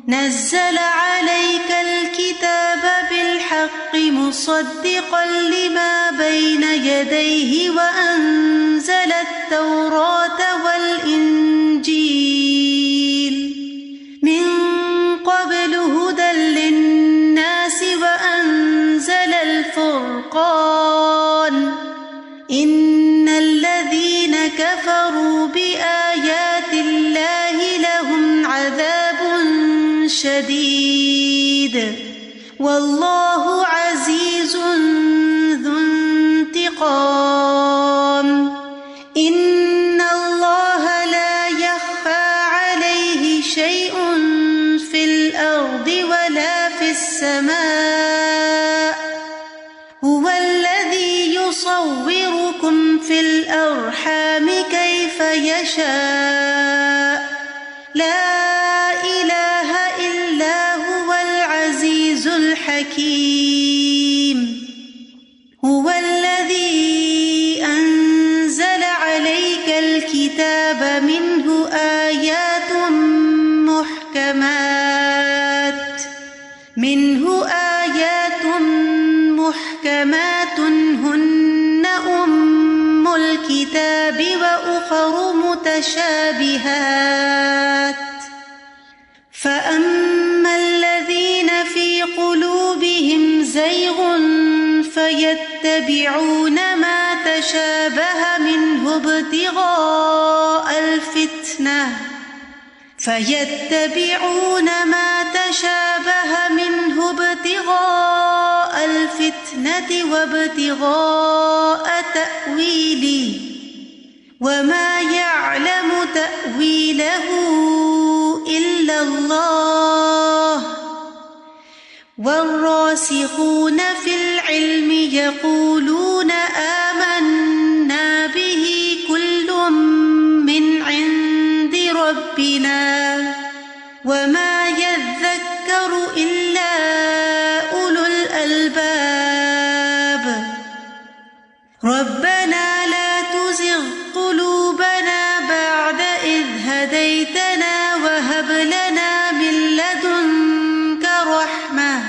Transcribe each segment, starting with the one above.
نزل عليك الكتاب بالحق مصدقا لما بين يديه وأنزل التوراة والإنجيل من قبل هدى للناس وأنزل الفرقان إن الذين كفروا بآيات الله لهم عذاب شديد والله عزيز ذو انتقام إن الله لا يخفى عليه شيء في الأرض ولا في السماء هو الذي يصوركم في الأرحام كيف يشاء لا إله إلا هو العزيز الحكيم هو الذي أنزل عليك الكتاب منه آيات محكمات هن أم الكتاب وأخر متشابهات فأما الذين في قلوبهم زيغ فيتبعون ما تشابه منه ابتغاء الفتنة وابتغاء تأويله وما يعلم تأويله إلا الله والراسخون في العلم يقولون آمنا به كل من عند ربنا وما يذكر إلا أولو الألباب ربنا لا تزغ قلوبنا بعد إذ هديتنا وهب لنا من لدنك رحمة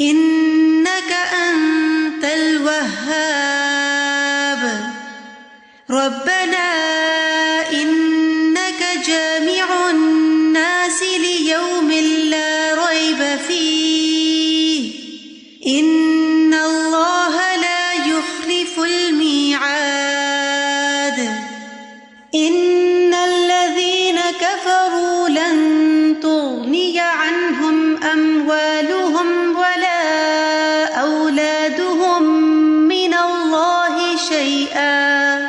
إنك أنت الوهاب ربنا إنك جامع الناس ليوم لا ريب فيه إن الله لا يخلف الميعاد إن الذين كفروا لن تغني عنهم أموالهم ولا أولادهم من الله شيئا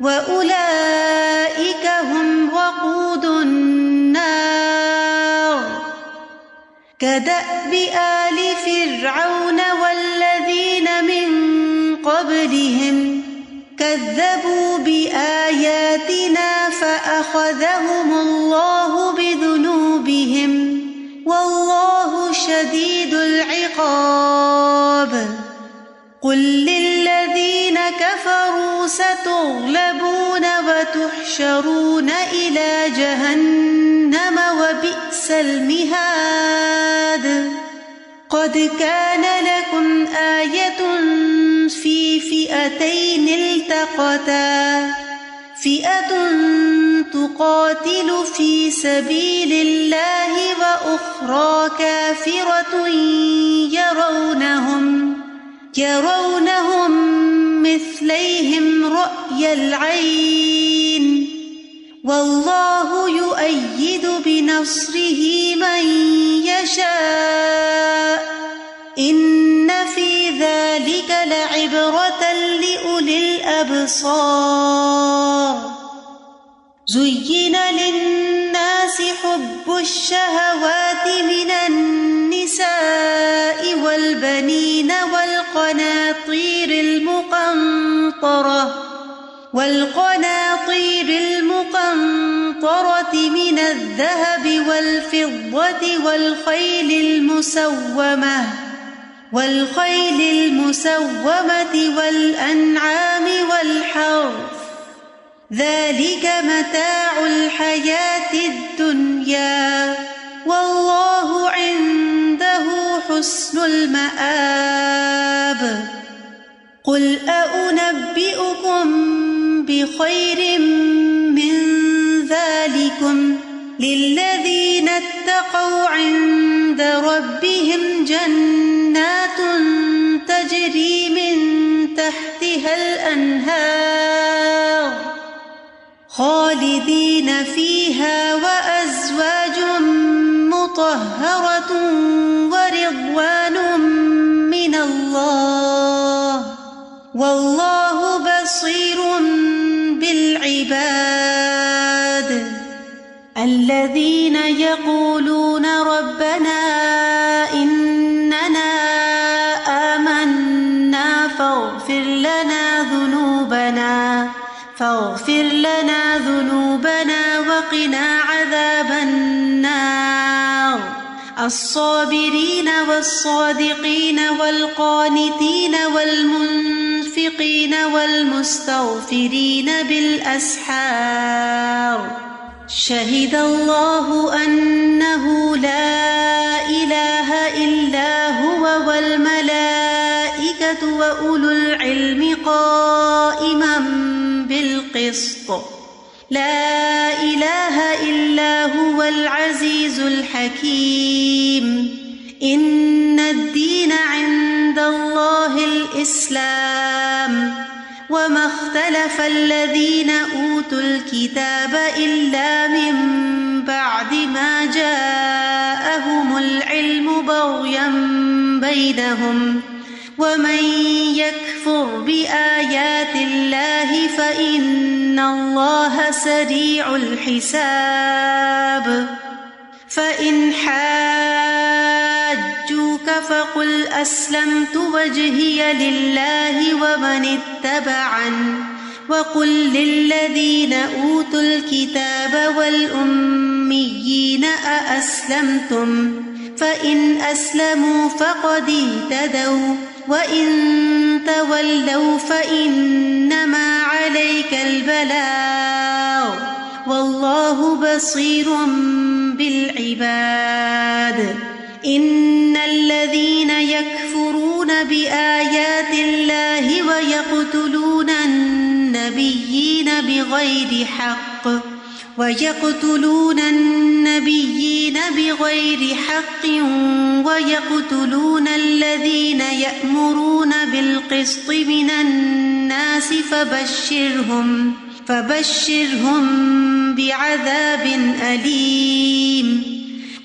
وأولئك هم وقود النار كدأب آل فرعون والذين من قبلهم كذبوا بآياتنا فأخذهم الله بذنوبهم والله شديد العقاب قل للذين كفروا ستغلبون وتحشرون إلى جهنم وبئس المهاد قد كان لكم آية في فئتين التقتا فئة تقاتل في سبيل الله وأخرى كافرة يرونهم مثليهم رأي العين والله يؤيد بنصره من يشاء إن في ذلك لعبرة لأولي الأبصار زين للناس حب الشهوات من النساء والبنين والقناطير المقنطرة من الذهب والفضة والخيل المسومة والأنعام والحرث ذلك متاع الحياة الدنيا والله عنده حسن المآب قل أنبئكم بخير من ذلكم للذين اتقوا عند ربهم جنات تجري من تحتها الأنهار خالدين فيها وأزواج مطهرة ورضوان من الله والله بصير بالعباد الذين يقولون ربنا إننا آمنا فاغفر لنا ذنوبنا وقنا عذاب النار الصابرين والصادقين والقانتين والمنفقين والمستغفرين بالأسحار شهد الله أنه لا إله إلا هو والملائكة وأولو العلم قائما بالقسط لا إله إلا هو العزيز الحكيم إن الدين عند الله الإسلام وما اختلف الذين أوتوا الكتاب إلا من بعد ما جاءهم العلم بغيا بينهم ومن يكفر بآيات الله فإن الله سريع الحساب فإن حاجوك فقل أسلمت وجهي لله ومن اتبعني وقل للذين أوتوا الكتاب والأميين أأسلمتم فإن أسلموا فقد اهتدوا وإن تولوا فإنما عليك البلاغ والله بصير بالعباد إن الذين يكفرون بآيات الله ويقتلون النبيين بغير حق ويقتلون الذين يأمرون بالقسط من الناس فبشرهم بعذاب أليم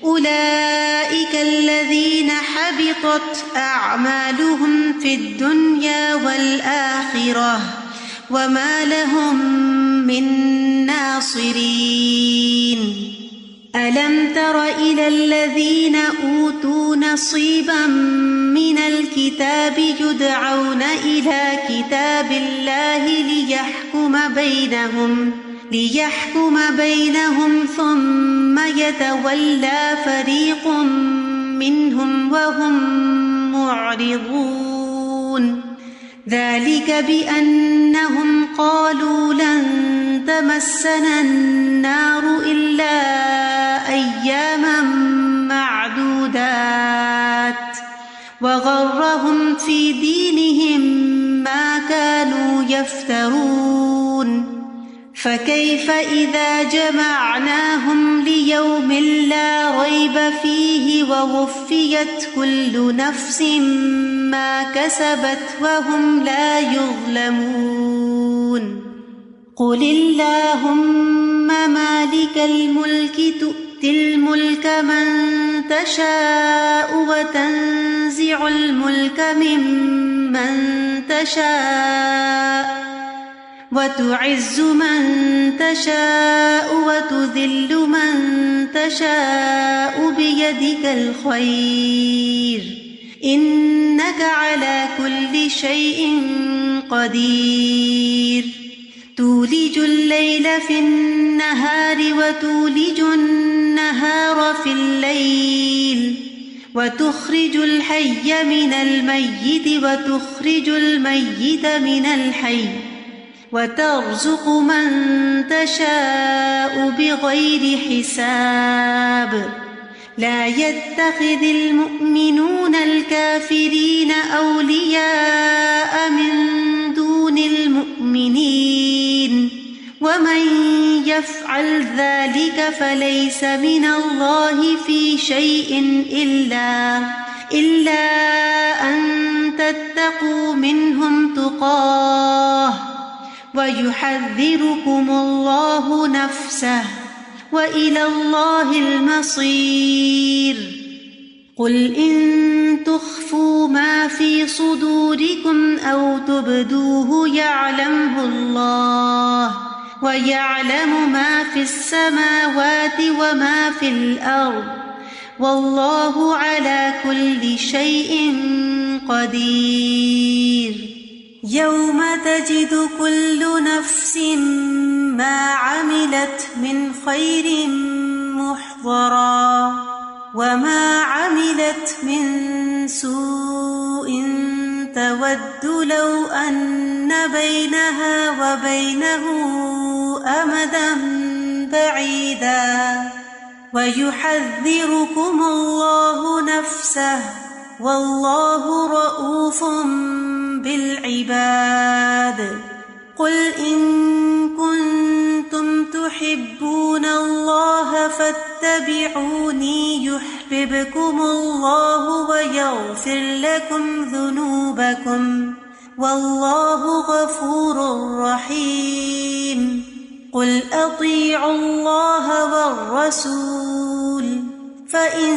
أولئك الذين حبطت أعمالهم في الدنيا والآخرة وما لهم من ناصرين ألم تر إلى الذين أوتوا نصيبا من الكتاب يدعون إلى كتاب الله ليحكم بينهم ثم يتولى فريق منهم وهم معرضون ذلك بأنهم قالوا لن تمسنا النار إلا أياما معدودات وغرهم في دينهم ما كانوا يفترون فكيف إذا جمعناهم ليوم لا ريب فيه ووفيت كل نفس ما كسبت وهم لا يظلمون قل اللهم مالك الملك تؤتي الملك من تشاء وتنزع الملك ممن تشاء وتعز من تشاء وتذل من تشاء بيدك الخير إنك على كل شيء قدير تولج الليل في النهار وتولج النهار في الليل وتخرج الحي من الميت وتخرج الميت من الحي وترزق من تشاء بغير حساب لا يتخذ المؤمنون الكافرين أولياء من دون المؤمنين ومن يفعل ذلك فليس من الله في شيء إلا أن تتقوا منهم تقاه ويحذركم الله نفسه وإلى الله المصير قل إن تخفوا ما في صدوركم أو تبدوه يعلمه الله ويعلم ما في السماوات وما في الأرض والله على كل شيء قدير يوم تجد كل نفس ما عملت من خير محضرا وما عملت من سوء تود لو أن بينها وبينه أمدا بعيدا ويحذركم الله نفسه والله رؤوف بالعباد قل إن كنتم تحبون الله فاتبعوني يحببكم الله ويغفر لكم ذنوبكم والله غفور رحيم قل أطيعوا الله والرسول فإن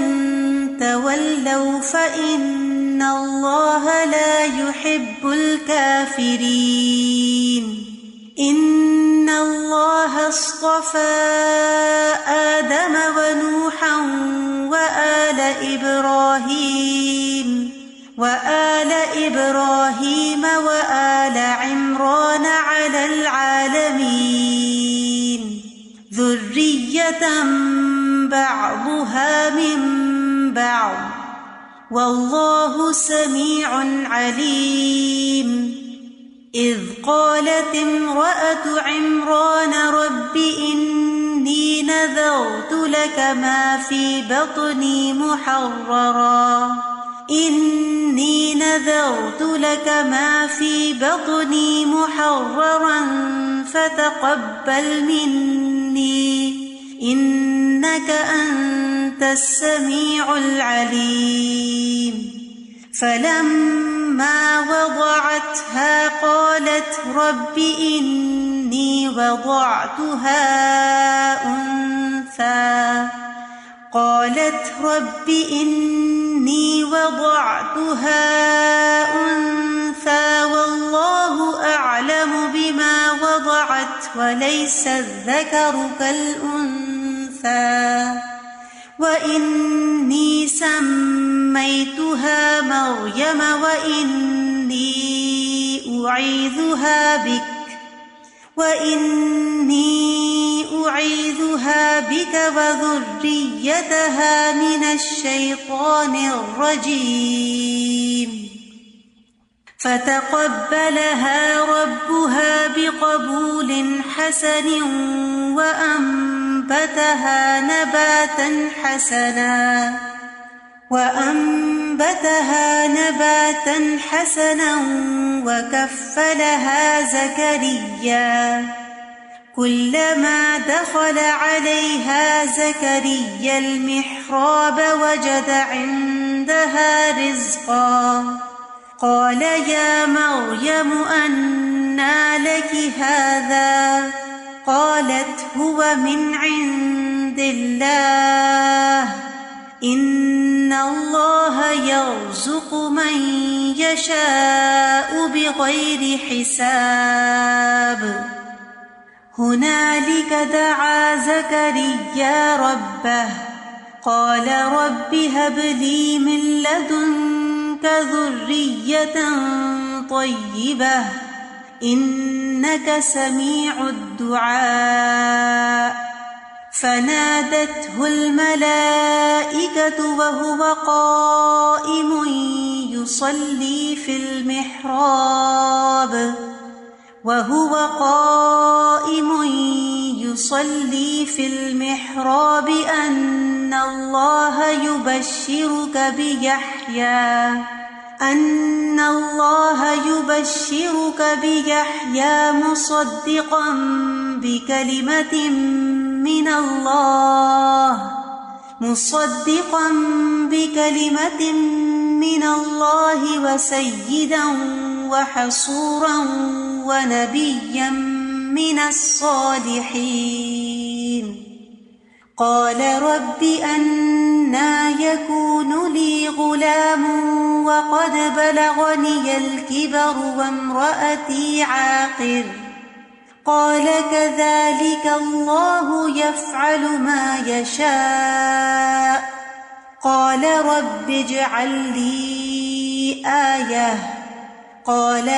تولوا فإن الله لا يحب الكافرين إن الله اصطفى آدم ونوحا وآل إبراهيم وآل عمران على العالمين ذرية بعضها من بعض والله سميع عليم إذ قالت امرأة عمران رب إني نذرت لك ما في بطني محررا فتقبل مني إنك أنت السميع العليم فلما وضعتها قالت رب إني وضعتها أنثى والله أعلم بما وضعت وليس الذكر كالأنثى وإني سميتها مريم وإني أعيذها بك وذريتها من الشيطان الرجيم فتقبلها ربها بقبول حسن وأنبتها نباتا حسنا وكفلها زكريا كلما دخل عليها زكريا المحراب وجد عندها رزقا قال يا مريم أنى لك هذا قالت هو من عند الله إن الله يرزق من يشاء بغير حساب هنالك دعا زكريا ربه قال رب هب لي من لدنك ذرية طيبة إنك سميع الدعاء فنادته الملائكة وهو قائم تصلي في المحراب أن الله يبشرك بيحيى مصدقا بكلمة من الله وسيدا وحصورا ونبيا من الصالحين. قال رب أنى يكون لي غلام وقد بلغني الكبر وامرأتي عاقر. قال كذلك الله يفعل ما يشاء. قال رب اجعل لي آية. قال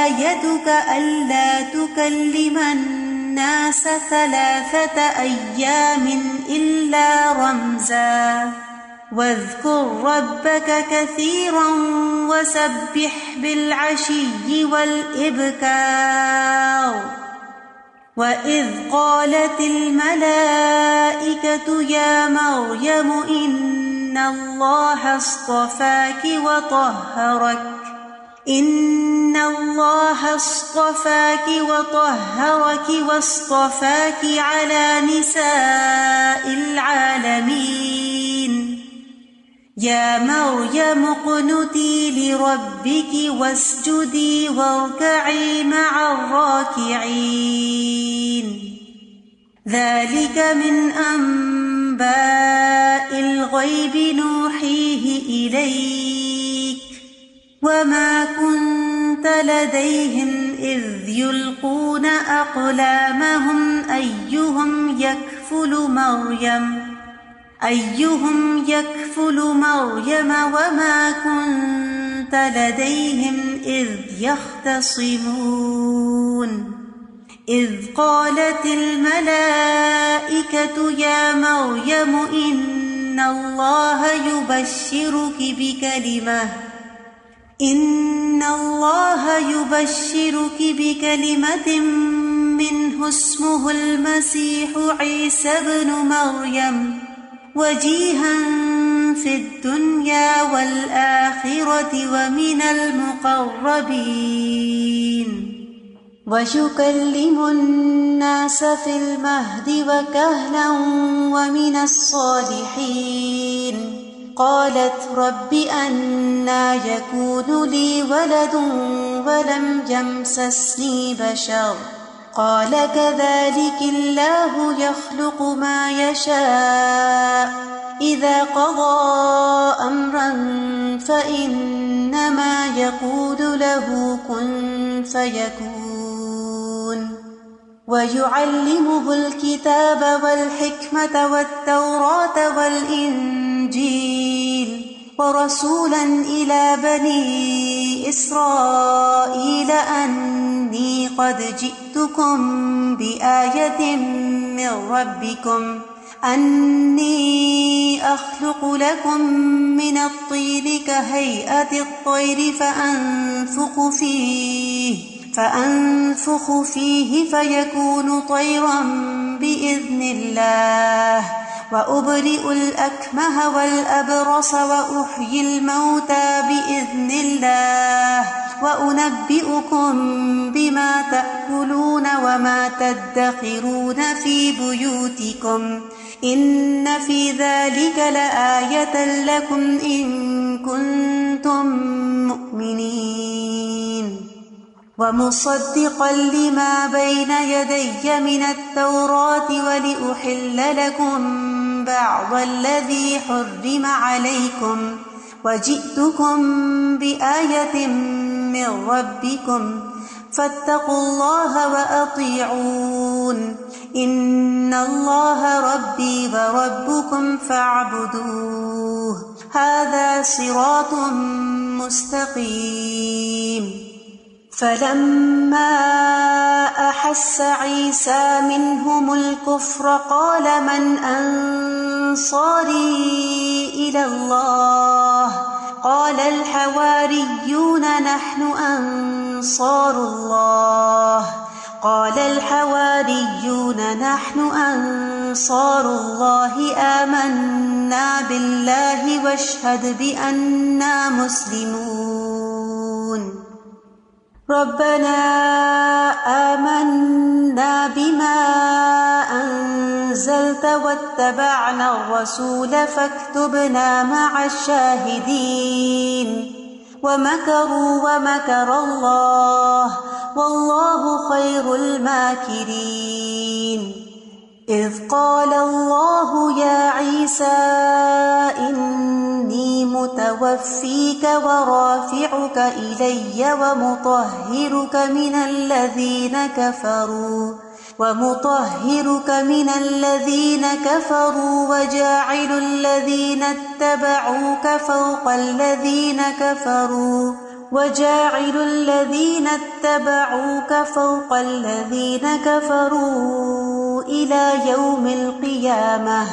آيتك ألا تكلم الناس 3 أيام إلا رمزا واذكر ربك كثيرا وسبح بالعشي والإبكار. وإذ قالت الملائكة يا مريم إن الله اصطفاك وطهرك واصطفاك على نساء العالمين. يا مريم اقنتي لربك واسجدي واركعي مع الراكعين. ذلك من أنباء الغيب نوحيه إليك وما كنت لديهم إذ يلقون أقلامهم أيهم يكفل مريم وما كنت لديهم إذ يختصمون. إذ قالت الملائكة يا مريم إن الله يبشرك بكلمة منه اسمه المسيح عيسى ابن مريم وجيها في الدنيا والآخرة ومن المقربين ويكلم الناس في المهد وكهلا ومن الصالحين. قالت رب أنى يكون لي ولد ولم يمسسني بشر. قال كذلك الله يخلق ما يشاء إذا قضى أمرا فإنما يقول له كن فيكون. ويعلمه الكتاب والحكمة والتوراة والإنجيل ورسولا إلى بني إسرائيل أني قد جئتكم بآية من ربكم أني أخلق لكم من الطين كهيئة الطير فأنفخ فيه فيكون طيرا بإذن الله وأبرئ الأكمه والأبرص وأحيي الموتى بإذن الله وأنبئكم بما تأكلون وما تدخرون في بيوتكم إن في ذلك لآية لكم إن كنتم مؤمنين. ومصدقا لما بين يدي من التوراة ولأحل لكم بعض الذي حرم عليكم وجئتكم بآية من ربكم فاتقوا الله وأطيعون إن الله ربي وربكم فاعبدوه هذا صراط مستقيم. فلما أحس عيسى منهم الكفر قال من أنصاري إلى الله قال الحواريون نحن أنصار الله قال الحواريون نحن أنصار الله آمنا بالله واشهد بأننا مسلمون ربنا آمنا بما أنزلت واتبعنا الرسول فاكتبنا مع الشاهدين ومكروا ومكر الله والله خير الماكرين إذ قال الله يا عيسى إني متوفيك ورافعك إلي ومطهرك من الذين كفروا وجاعل الذين اتبعوك فوق الذين كفروا إلى يوم القيامة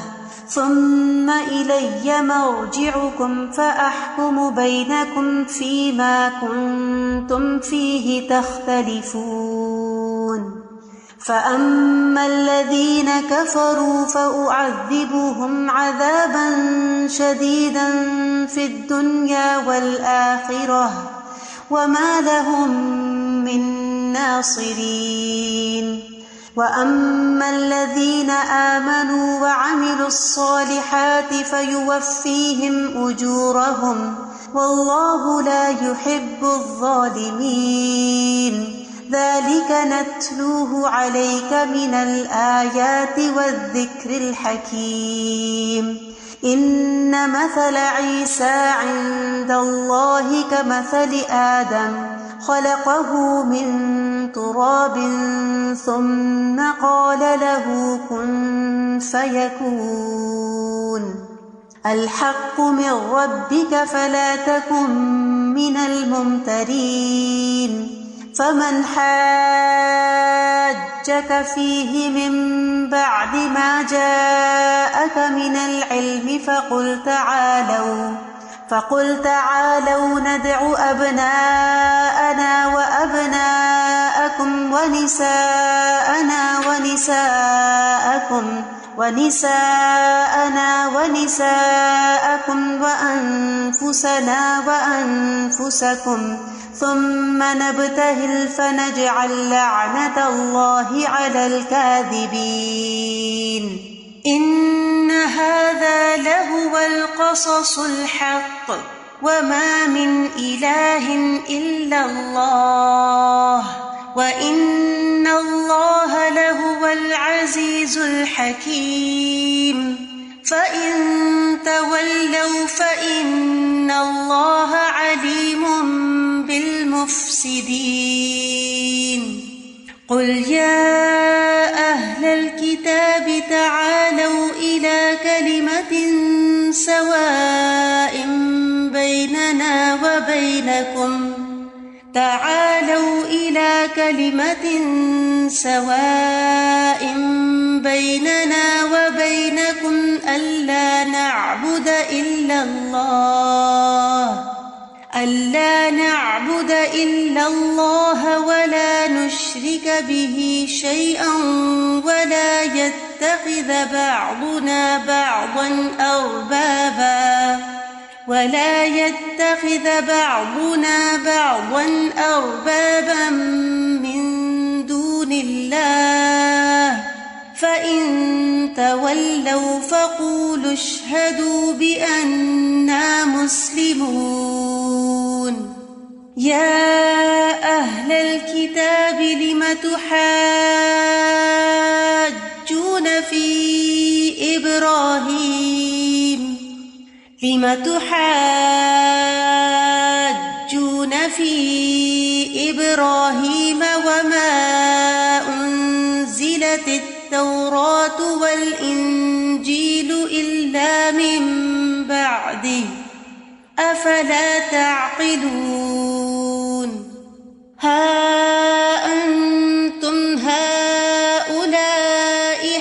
ثم إلي مرجعكم فأحكم بينكم فيما كنتم فيه تختلفون فأما الذين كفروا فأعذبهم عذابا شديدا في الدنيا والآخرة وما لهم من ناصرين وأما الذين آمنوا وعملوا الصالحات فيوفيهم أجورهم والله لا يحب الظالمين ذلك نتلوه عليك من الآيات والذكر الحكيم إن مثل عيسى عند الله كمثل آدم خلقه من تراب ثم قال له كن فيكون الحق من ربك فلا تكن من الممترين فمن حاجك فيه من بعد ما جاءك من العلم فقل تعالوا ندع أبناءنا وأبناءكم ونساءنا ونساءكم وأنفسنا وأنفسكم ثم نبتهل فنجعل لعنة الله على الكاذبين إن هذا لهو القصص الحق وما من إله إلا الله وإن الله لهو العزيز الحكيم فإن تولوا فإن الله عليم بالمفسدين قل يا أهل الكتاب تعالوا إلى كلمة سواء بيننا وبينكم ألا نعبد إلا الله ولا نشرك به شيئا ولا يتخذ بعضنا بعضا أربابا من دون الله فإن تولوا فقولوا اشهدوا بأننا مسلمون يا أهل الكتاب لم تحاجون في إبراهيم وما أنزلت التوراة والإنجيل إلا من بعده أفلا تعقلون ها أنتم هؤلاء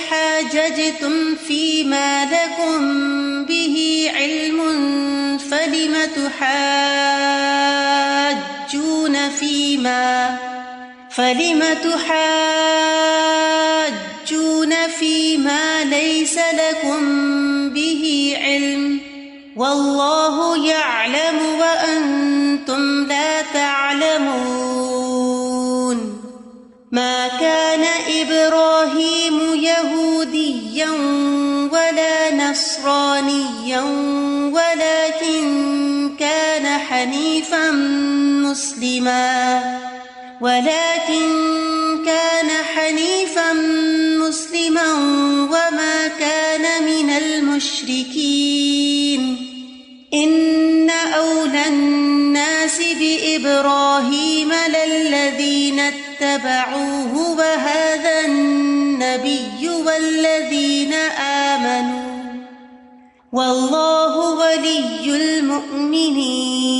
حاججتم فيما لكم به علم فلم تحاجون فيما ليس لكم به علم والله يعلم وأنتم لا تعلمون ما كان إبراهيم يهوديا ولا نصرانيا ولكن كان حنيفا مسلما وما كان من المشركين إن أولى الناس بإبراهيم للذين اتبعوه وهذا النبي والذين آمنوا والله ولي المؤمنين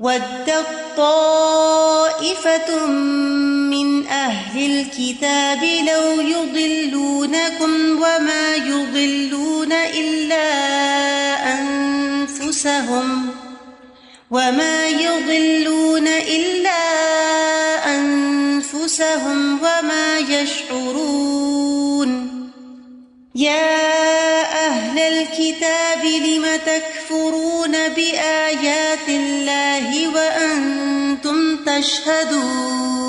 ودت طائفة من أهل الكتاب لو يضلونكم وما يضلون إلا أنفسهم وما يشعرون يا أهل الكتاب لم تكفرون بآيات الله وأنتم تشهدون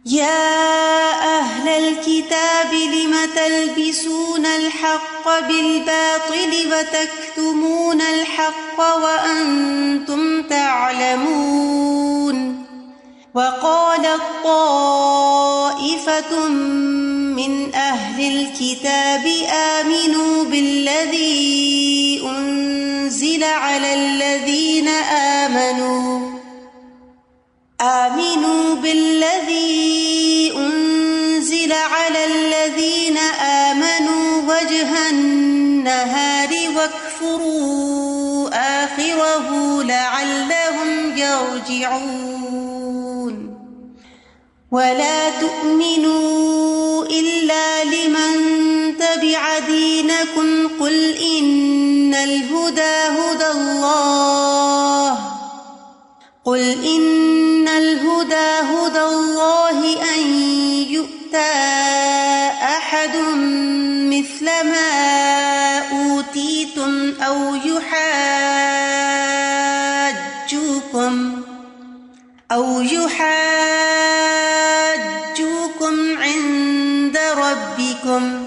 يا أهل الكتاب لم تلبسون الحق بالباطل وتكتمون الحق وأنتم تعلمون وقالت طائفة من أهل الكتاب آمنوا بالذي أنزل على الذين آمنوا وجه النهار واكفروا آخره لعلهم يرجعون ولا تؤمنوا إلا لمن تبع دينكم قل إن الهدى هدى الله أن يؤتى أحد مثل ما أوتيتم أو يحاجوكم عند ربكم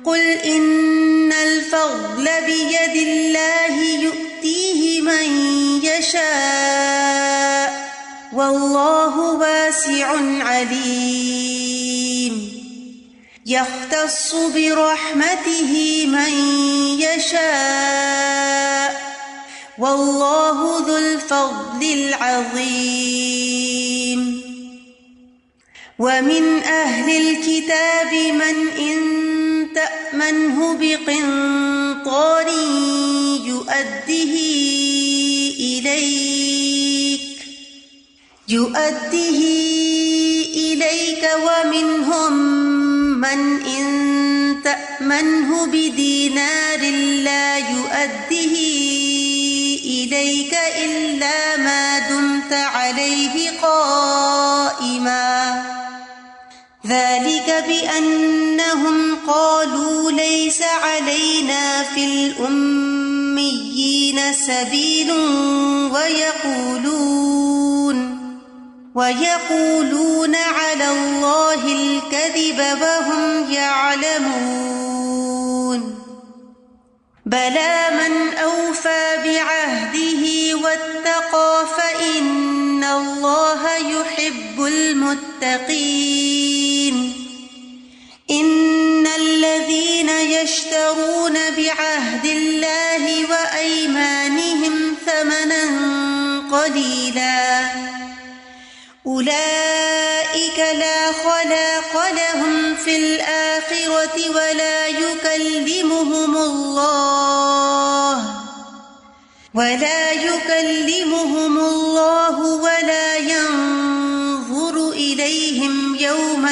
قل إن الفضل بيد الله يؤتيه من يشاء والله واسع عليم يختص برحمته من يشاء والله ذو الفضل العظيم ومن أهل الكتاب من إن تأمنه بقنطار يؤديه إليك ومنهم من إن تأمنه بدينار لا يؤديه إليك إلا ما دمت عليه قائما ذلك بأنهم قالوا ليس علينا في الأميين سبيل ويقولون على الله الكذب وهم يعلمون بلى من أوفى بعهده واتقى فإن الله يحب المتقين إن الذين يشترون بعهد الله وأيمانهم ثمنا قليلا أولئك لا خلاق لهم في الآخرة ولا يكلمهم الله ولا ينظر إليهم يوم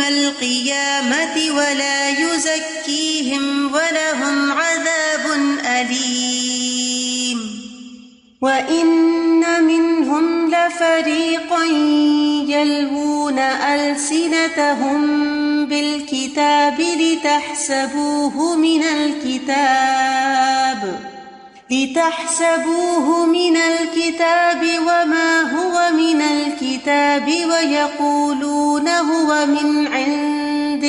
القيامة ولا يزكيهم ولهم عذاب أليم أليم وإن منهم لفريقا يلوون ألسنتهم بالكتاب لتحسبوه من الكتاب وما هو من الكتاب ويقولون هو من عند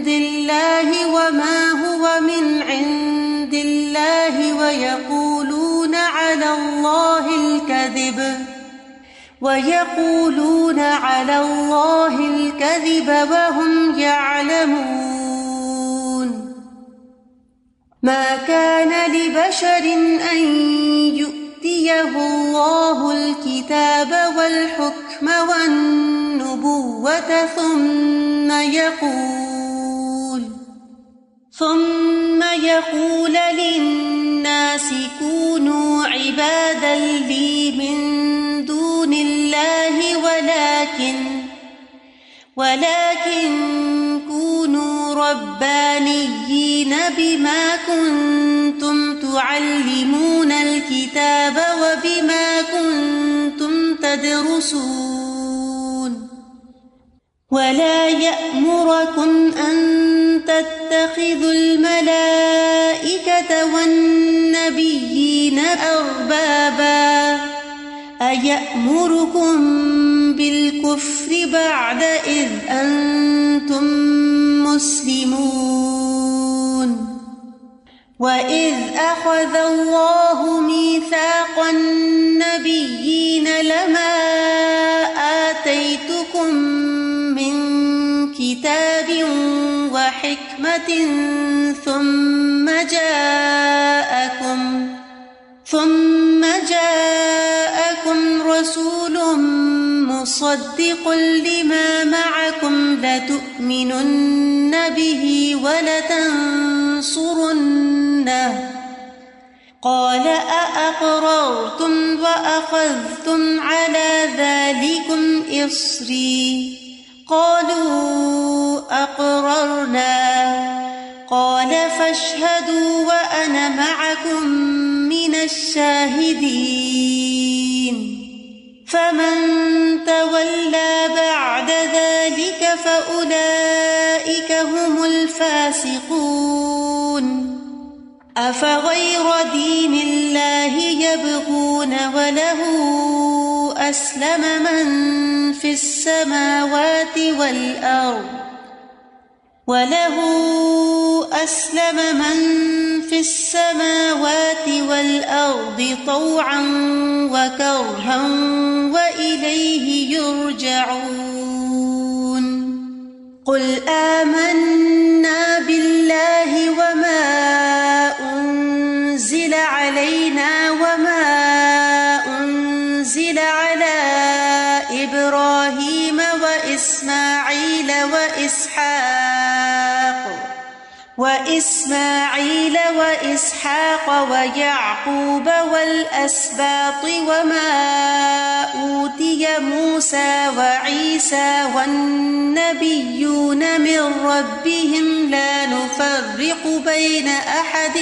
الله وما هو من عند الله ويقولون على الله الكذب وهم يعلمون ما كان لبشر أن يؤتيه الله الكتاب والحكم والنبوة ثم يقول للناس كونوا عبادا لي من دون الله ولكن كونوا ربانيين بما كنتم تعلمون الكتاب وبما كنتم تدرسون ولا يأمركم أن تتخذوا الملائكة والنبيين أربابا أيأمركم بالكفر بعد إذ أنتم مسلمون وإذ أخذ الله ميثاق النبيين لما آتيتكم من كتاب وحكمة ثم جاءكم رسول مصدق لما معكم لتؤمنن به ولتنصرنه قال أأقررتم وأخذتم على ذلكم إصري قالوا أقررنا قال فاشهدوا وأنا معكم من الشاهدين فمن تولى بعد ذلك فأولئك هم الفاسقون أفغير دين الله يبغون وله أسلم من في السماوات والأرض طوعا وكرها وإليه يرجعون قل آمنا بالله وما أنزل علينا وما أنزل على إبراهيم وإسحاق ويعقوب والأسباط وما أوتي موسى وعيسى والنبيون من ربهم لا نفرق بين أحد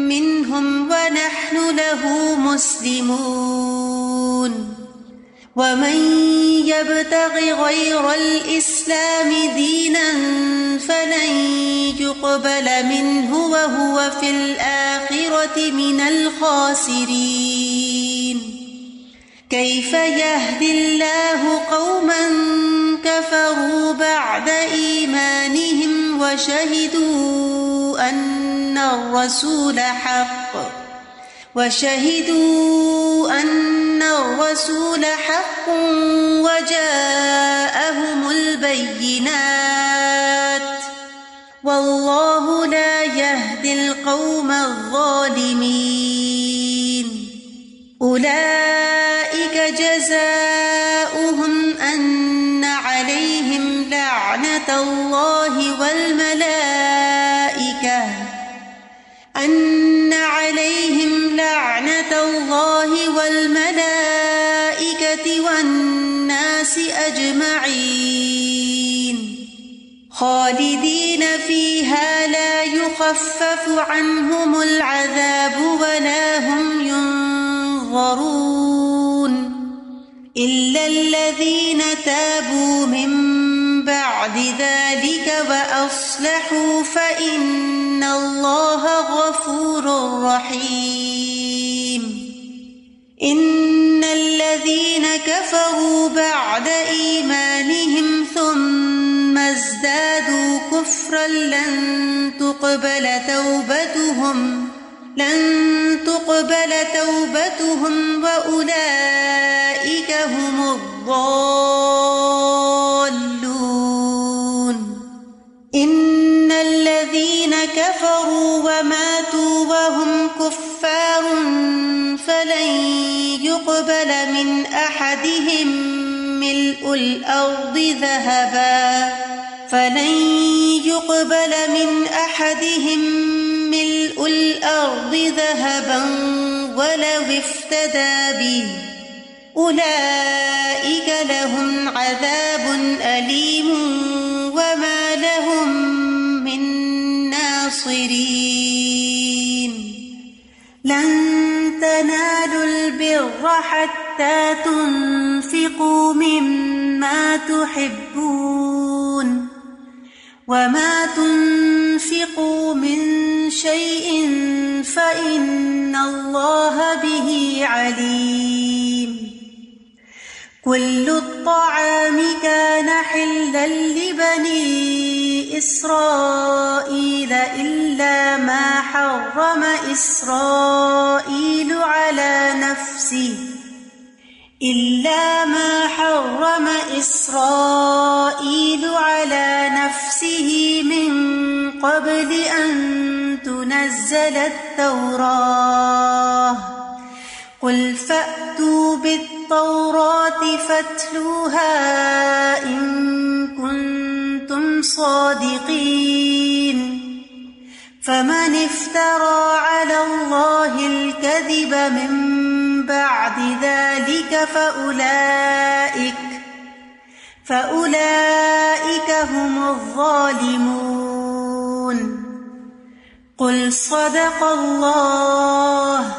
منهم ونحن له مسلمون ومن يبتغ غير الإسلام دينا فلن يقبل منه وهو في الآخرة من الخاسرين كيف يهدي الله قوما كفروا بعد إيمانهم وشهدوا أن الرسول حق وجاءهم البينات والله لا يهدي القوم الظالمين أولئك جزاؤهم أن عليهم لعنة الله والملائكة أجمعين خالدين فيها لا يخفف عنهم العذاب ولا هم ينظرون إلا الذين تابوا من بعد ذلك وأصلحوا فإن الله غفور رحيم إن الذين كفروا بعد إيمانهم ثم ازدادوا كفرا لن تقبل توبتهم وأولئك هم الضالون إن الذين كفروا وماتوا وهم كفار فلن يقبل من أحدهم ملء الأرض ذهبا ولو افتدى به أولئك لهم عذاب أليم وما لهم من ناصرين لن تنالوا البر حتى تنفقوا مما تحبون وما تنفقوا من شيء فإن الله به عليم كل الطعام كان حلا لبني إسرائيل إلا ما حرم إسرائيل على نفسه من قبل أن تنزل التوراة قل فأتوا بالتوراة فاتلوها إن كنتم صادقين فمن افترى على الله الكذب من بعد ذلك فأولئك هم الظالمون قل صدق الله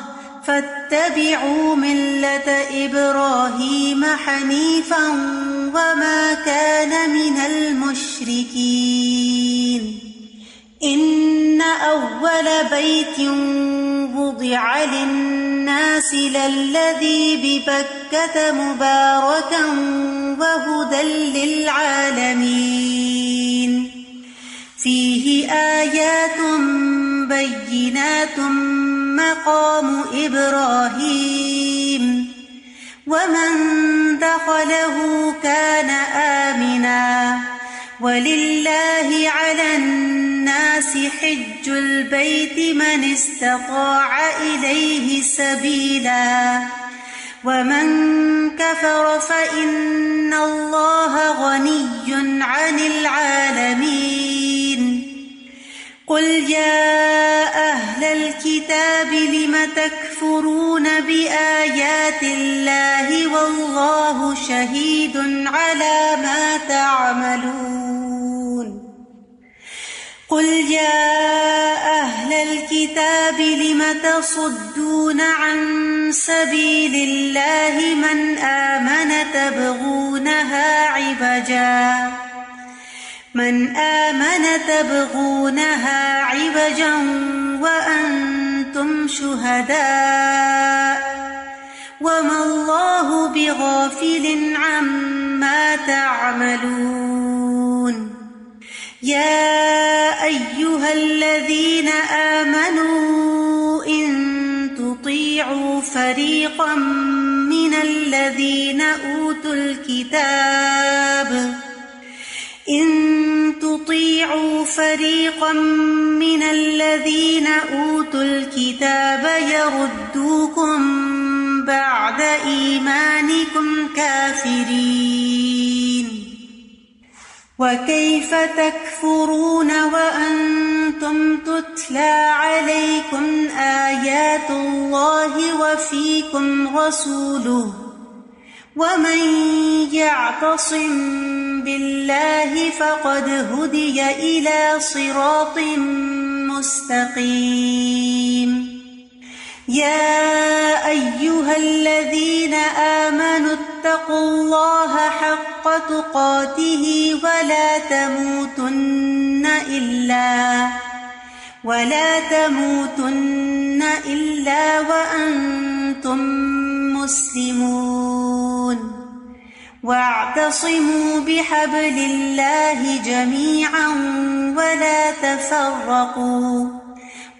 فاتبعوا ملة إبراهيم حنيفا وما كان من المشركين إن أول بيت وضع للناس للذي ببكة مباركا وهدى للعالمين فيه آيات بينات مقام إبراهيم ومن دخله كان آمنا ولله على الناس حج البيت من استطاع إليه سبيلا ومن كفر فإن الله غني عن العالمين قل يا أهل الكتاب لم تكفرون بآيات الله والله شهيد على ما تعملون قل يا أهل الكتاب لم تصدون عن سبيل الله من آمن تبغونها عوجا وأنتم شهداء وما الله بغافل عما تعملون يا أيها الذين آمنوا إن تطيعوا فريقا من الذين أوتوا الكتاب يردوكم بعد إيمانكم كافرين وكيف تكفرون وأنتم تتلى عليكم آيات الله ومن يعتصم بالله فقد هدي إلى صراط مستقيم يا أيها الذين آمنوا اتقوا الله حق تقاته ولا تموتن إلا وأنتم مسلمون واعتصموا بحبل الله جميعا ولا تفرقوا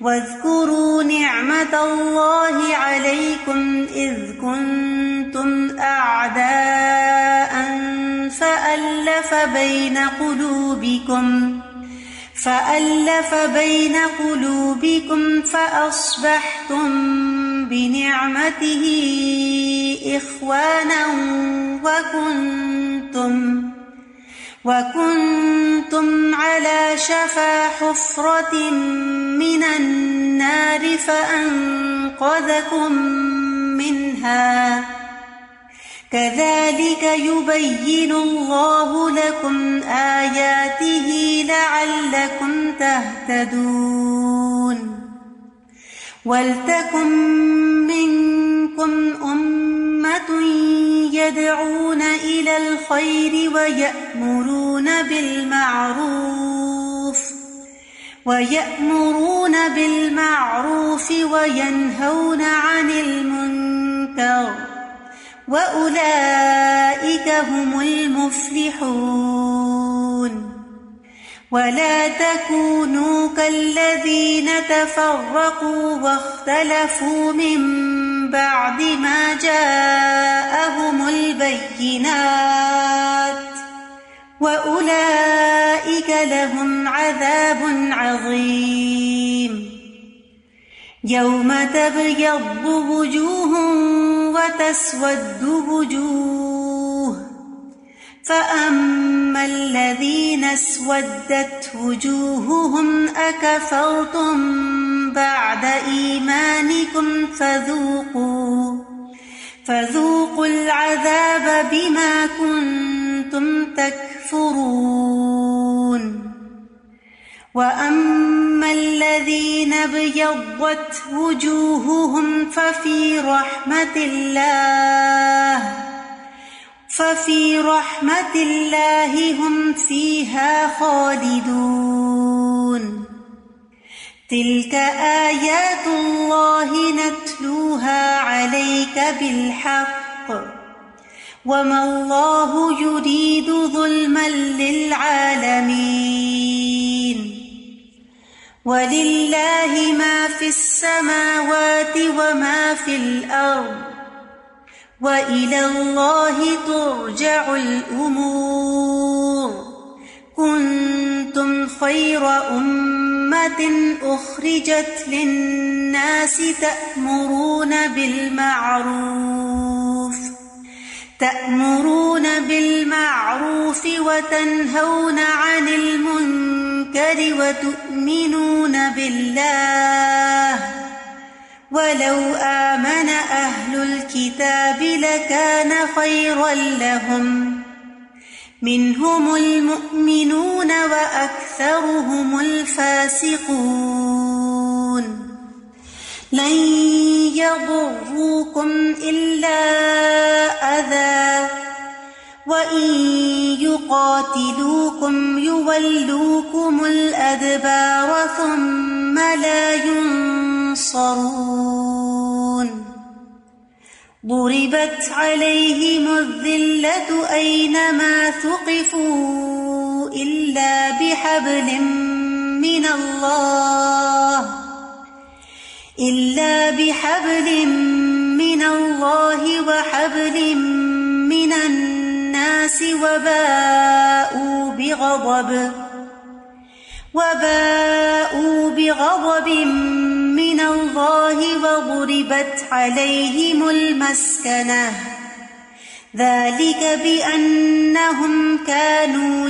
واذكروا نعمة الله عليكم إذ كنتم أعداء فألف بين قلوبكم فأصبحتم بنعمته إخوانا وكنتم على شفا حفرة من النار فأنقذكم منها كذلك يبين الله لكم آياته لعلكم تهتدون ولتكن منكم أمة يدعون إلى الخير ويأمرون بالمعروف وينهون عن المنكر وأولئك هم المفلحون ولا تكونوا كالذين تفرقوا واختلفوا من بعد ما جاءهم البينات وأولئك لهم عذاب عظيم يوم تبيض وجوه وتسود وجوه فأما الذين اسودت وجوههم أكفرتم بعد إيمانكم فذوقوا العذاب بما كنتم تكفرون وأما الذين ابيضت وجوههم ففي رحمة الله هم فيها خالدون تلك آيات الله نتلوها عليك بالحق وما الله يريد ظلما للعالمين ولله ما في السماوات وما في الأرض وإلى الله ترجع الأمور كنتم خير أمة أخرجت للناس تأمرون بالمعروف وتنهون عن المنكر وتؤمنون بالله ولو آمن أهل الكتاب لكان خيرا لهم منهم المؤمنون وأكثرهم الفاسقون لن يضروكم إلا أذى وإن يقاتلوكم يولوكم الأدبار ثم لا ينصرون ضربت عليهم الذلة أينما ثقفوا إلا بحبل من الله وحبل من الناس وباءوا بغضب من الله وضربت عليهم المسكنة ذلك بأنهم كانوا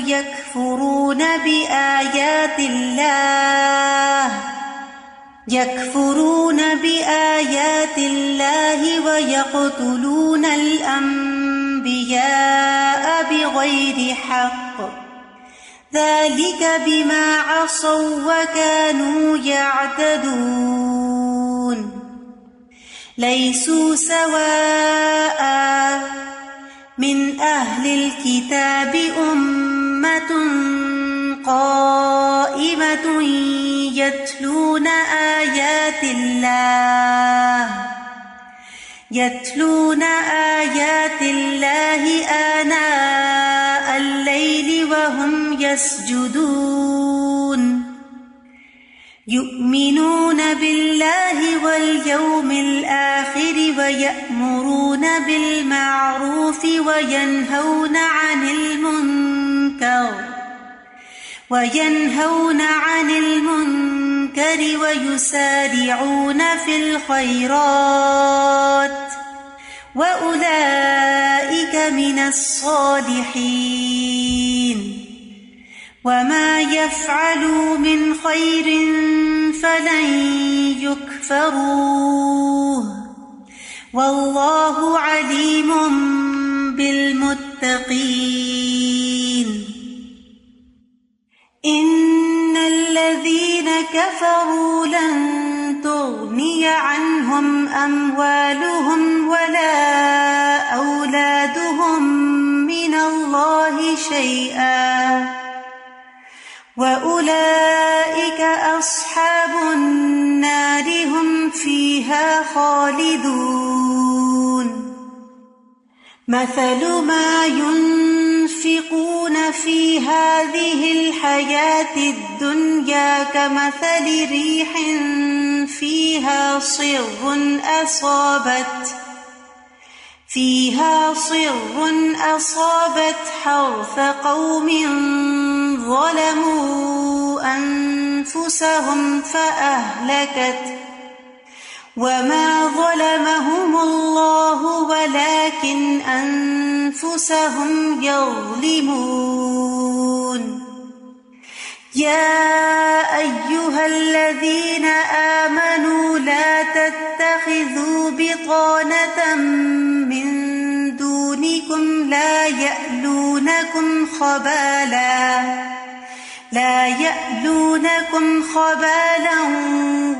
يكفرون بآيات الله ويقتلون الأنبياء الأنبياء بغير حق ذلك بما عصوا وكانوا يعتدون ليسوا سواء من أهل الكتاب أمة قائمة يتلون آيات الله آناء الليل وهم يسجدون يؤمنون بالله واليوم الآخر ويأمرون بالمعروف وينهون عن المنكر ويسارعون في الخيرات وأولئك من الصالحين وما يفعلوا من خير فلن يكفروه والله عليم بالمتقين إن الذين كفروا لن تغني عنهم أموالهم ولا أولادهم من الله شيئا وأولئك أصحاب النار هم فيها خالدون مثل ما ينفقون في هذه الحياة الدنيا كمثل ريح فيها صر أصابت حرث قوم ظلموا أنفسهم فأهلكته وما ظلمهم الله ولكن أنفسهم يظلمون يا أيها الذين آمنوا لا تتخذوا بطانة من دونكم لا يألونكم خبالا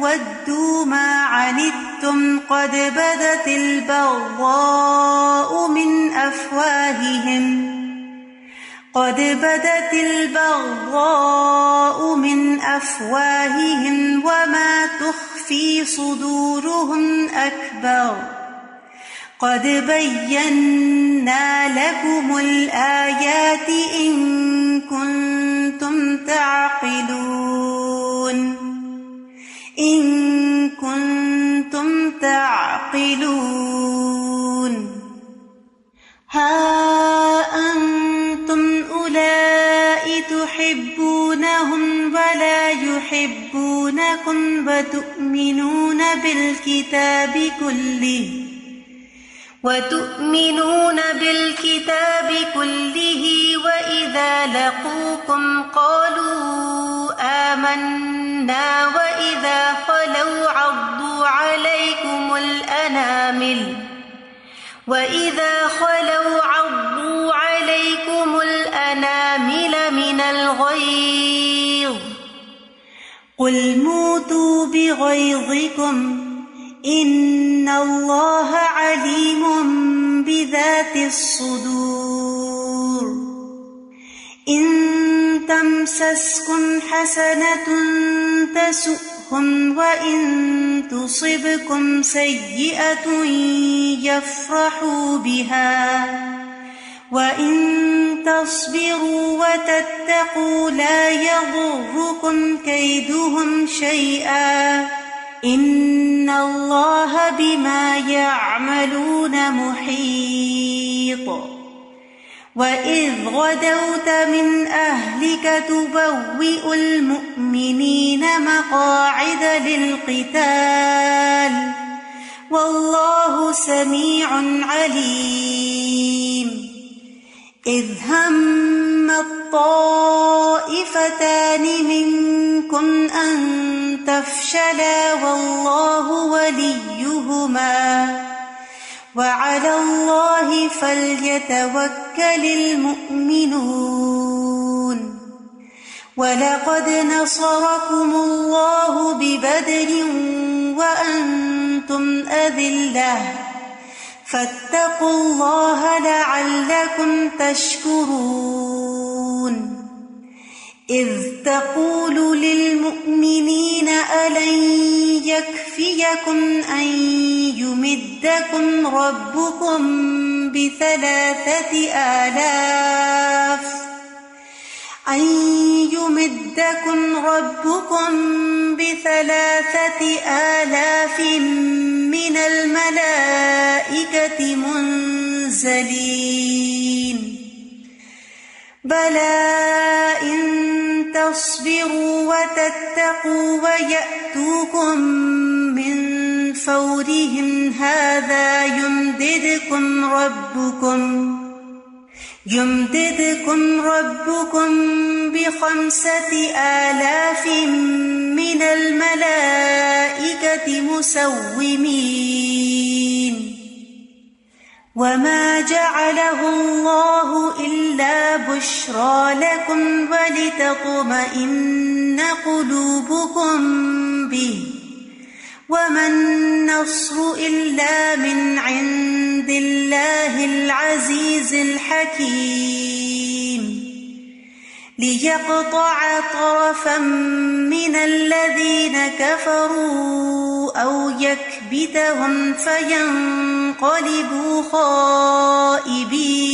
ودوا ما عنتم قد بدت البغضاء من أفواههم وما تخفي صدورهم أكبر قد بينا لكم الآيات إن كنتم تعقلون ها أنتم أولئك تحبونهم ولا يحبونكم وتؤمنون بالكتاب كله وإذا لقوكم قالوا آمنا وإذا خلوا عضوا عليكم الأنامل من الغيظ قل موتوا بغيظكم إن الله عليم بذات الصدور إن تمسسكم حسنة تسؤهم وإن تصبكم سيئة يفرحوا بها وإن تصبروا وتتقوا لا يضركم كيدهم شيئا إن الله بما يعملون محيط وإذ غدوت من أهلك تبوئ المؤمنين مقاعد للقتال والله سميع عليم إذ هم الطائفتان منكم أن تفشلا والله وعلى الله فليتوكل المؤمنون ولقد نصركم الله ببدر وأنتم أذلة فاتقوا الله لعلكم تشكرون إذ تقول للمؤمنين ألن يكفيكم أن يمدكم ربكم ب3,000 من الملائكة منزلين بلى إن تصبروا وتتقوا ويأتوكم من فورهم هذا يمددكم ربكم ب5,000 من الملائكة مسومين وما جعله الله إلا بشرى لكم ولتطمئن قلوبكم به وما النصر إلا من عند الله العزيز الحكيم ليقطع طرفا من الذين كفروا أو يكبتهم فينقلبوا خائبين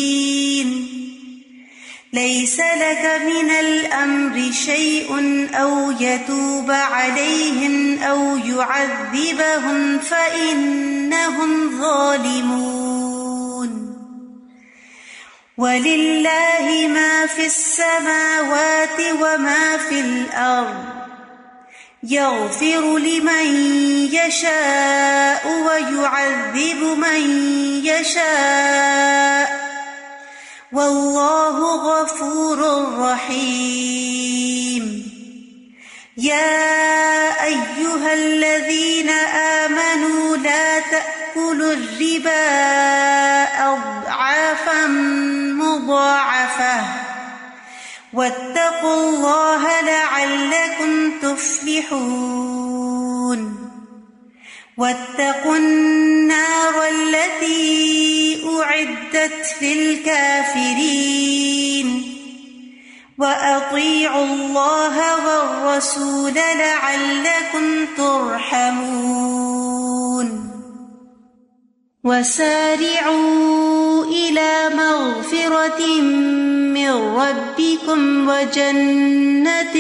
ليس لك من الأمر شيء أو يتوب عليهم أو يعذبهم فإنهم ظالمون ولله ما في السماوات وما في الأرض يغفر لمن يشاء ويعذب من يشاء والله غفور رحيم يا أيها الذين آمنوا لا تأكلوا الربا أضعافا مضاعفة واتقوا الله لعلكم تفلحون واتقوا النار التي أعدت للكافرين وأطيعوا الله والرسول لعلكم ترحمون وسارعوا إلى مغفرة من ربكم وجنة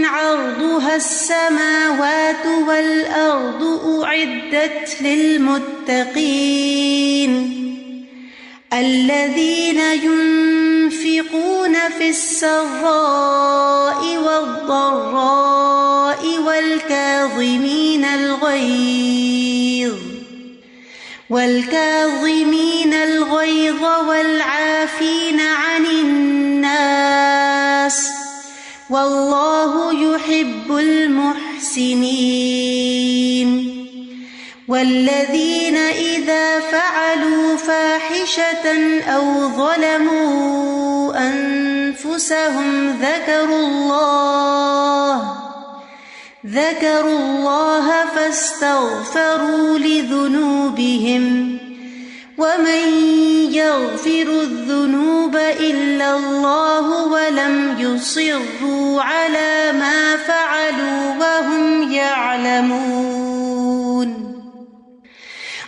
عرضها السماوات والأرض أعدت للمتقين الذين ينفقون في السراء والضراء والكاظمين الغيظ والعافين عن الناس والله يحب المحسنين والذين إذا فعلوا فاحشة أو ظلموا أنفسهم ذكروا الله فاستغفروا لذنوبهم ومن يغفر الذنوب إلا الله ولم يصروا على ما فعلوا وهم يعلمون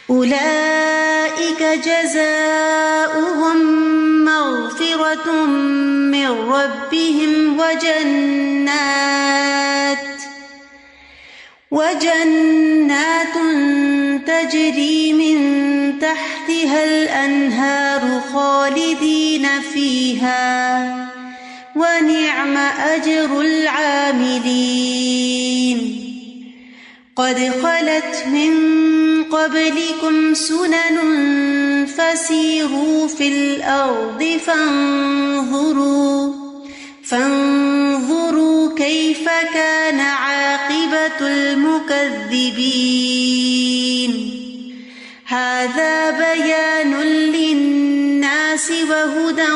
أولئك جزاؤهم مغفرة من ربهم وجنات تجري من تحتها الأنهار خالدين فيها ونعم أجر العاملين قد خلت من قبلكم سنن فسيروا في الأرض فانظروا كيف كان مكذبين هذا بيان للناس وهدى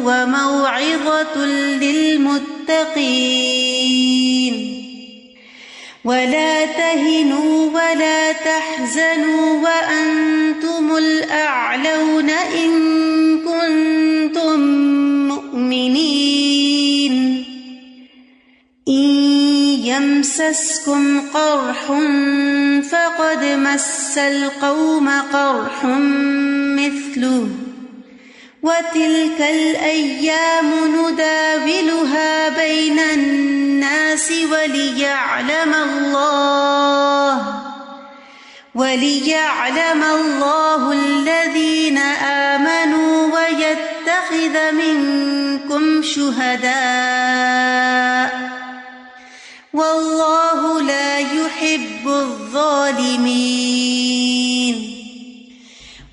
وموعظة للمتقين ولا تهنوا ولا تحزنوا وأنتم الأعلون إن كنتم مؤمنين إن يمسسكم قرح فقد مس القوم قرح مثله وتلك الأيام نداولها بين الناس وليعلم الله الذين آمنوا ويتخذ منكم شهداء والله لا يحب الظالمين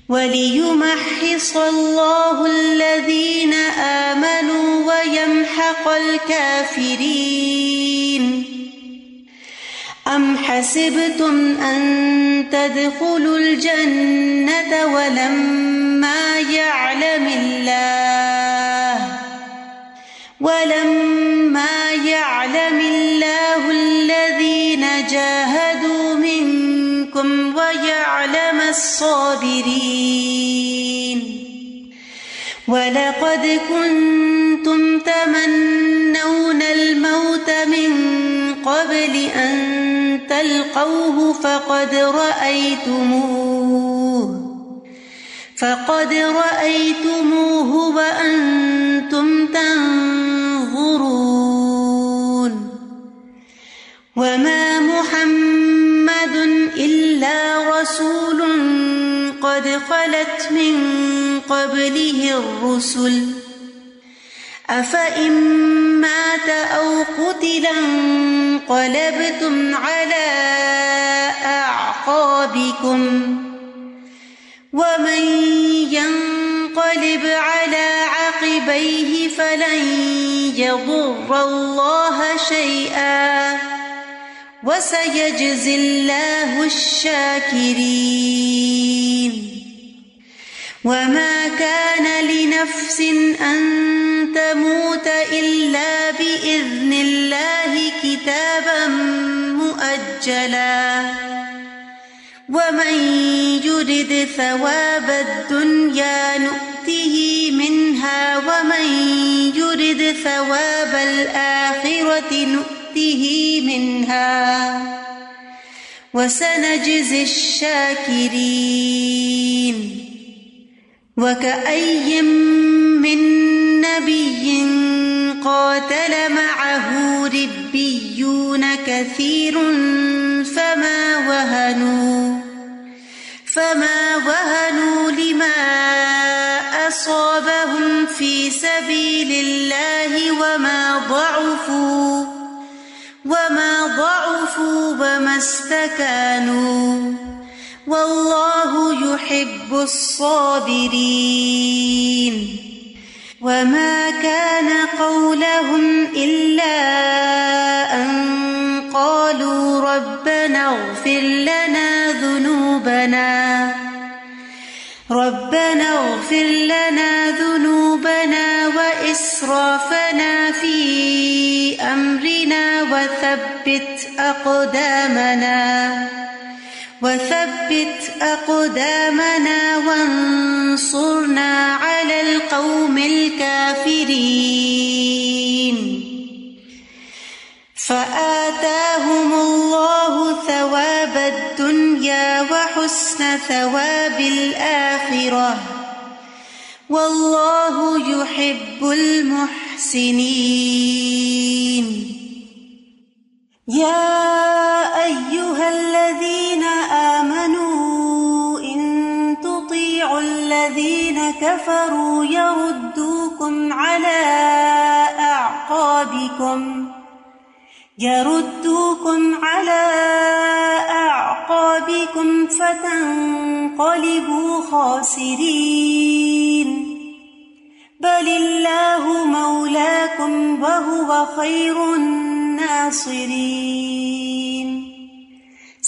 وليمحص الله الذين آمنوا ويمحق الكافرين أم حسبتم أن تدخلوا الجنة ولما يعلم الله الذين جاهدوا منكم ويعلم الصابرين ولقد كنتم تمنون الموت من قبل أن تلقوه فقد رأيتموه وأنتم تنظرون وما محمد إلا رسول قد خلت من قبله الرسل أفإن مات أو قتلا انقلبتم على أعقابكم ومن ينقلب على عقبيه فلن يضر الله شيئا وسيجزي الله الشاكرين وما كان لنفس أن تموت إلا بإذن الله كتابا مؤجلا ومن يرد ثواب الدنيا نؤته منها ومن يرد ثواب الآخرة نؤته منها وسنجزي الشاكرين وكأي من نبي قاتل معه ربيون كثير فما وهنوا لما أصابهم في سبيل الله وما ضعفوا وما استكانوا والله يحب الصابرين وما كان قولهم إلا أن قالوا ربنا اغفر لنا ذنوبنا وإسرافنا في أمرنا وثبت أقدامنا وانصرنا على القوم الكافرين فآتاهم الله ثواب الدنيا وحسن ثواب الآخرة والله يحب المحسنين يا أيها الذين آمنوا إن تطيعوا الذين كفروا يردوكم على أعقابكم فتنقلبوا خاسرين بل الله مولاكم وهو خير الناصرين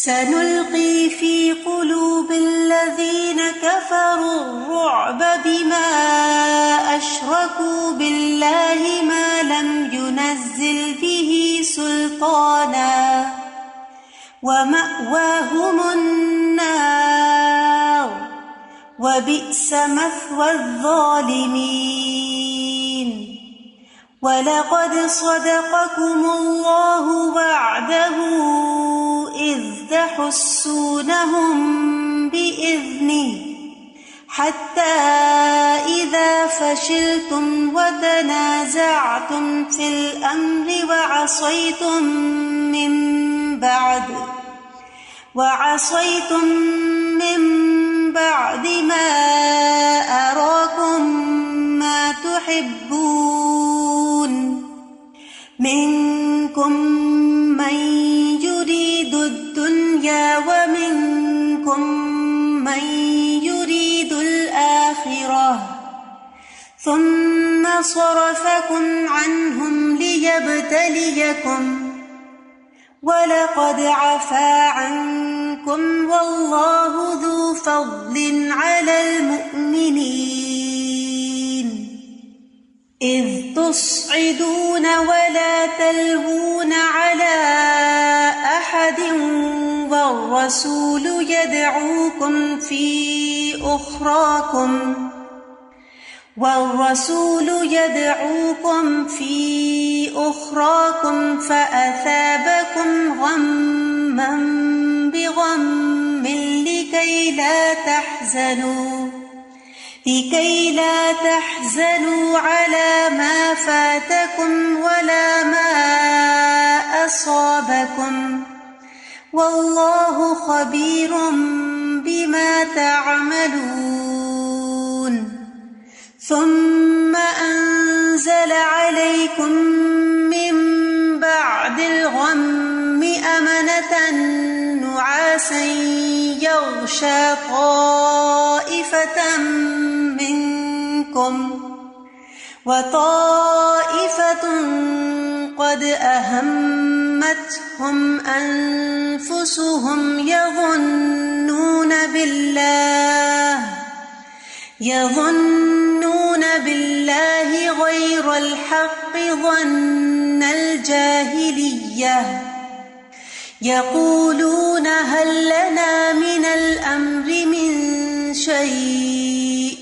سنلقي في قلوب الذين كفروا الرعب بما أشركوا بالله ما لم ينزل به سلطانا ومأواهم النار وبئس مثوى الظالمين ولقد صدقكم الله وعده إذ تحسونهم بإذنه حتى إذا فشلتم وتنازعتم في الأمر وعصيتم من بعد ما أراكم ما تحبون منكم من يريد الدنيا ومنكم من يريد الآخرة ثم صرفكم عنهم ليبتليكم ولقد عفا عنكم والله ذو فضل على المؤمنين إذ تصعدون ولا تلوون على أحد والرسول يدعوكم في أخراكم فأثابكم غما بغم لكي لا تحزنوا على ما فاتكم ولا ما أصابكم والله خبير بما تعملون ثم أنزل عليكم من بعد الغم أمنة نعاسا يغشى طائفة منكم وطائفة قد أهمتهم أنفسهم يظنون بالله غير الحق ظن الجاهلية يقولون هل لنا من الأمر من شيء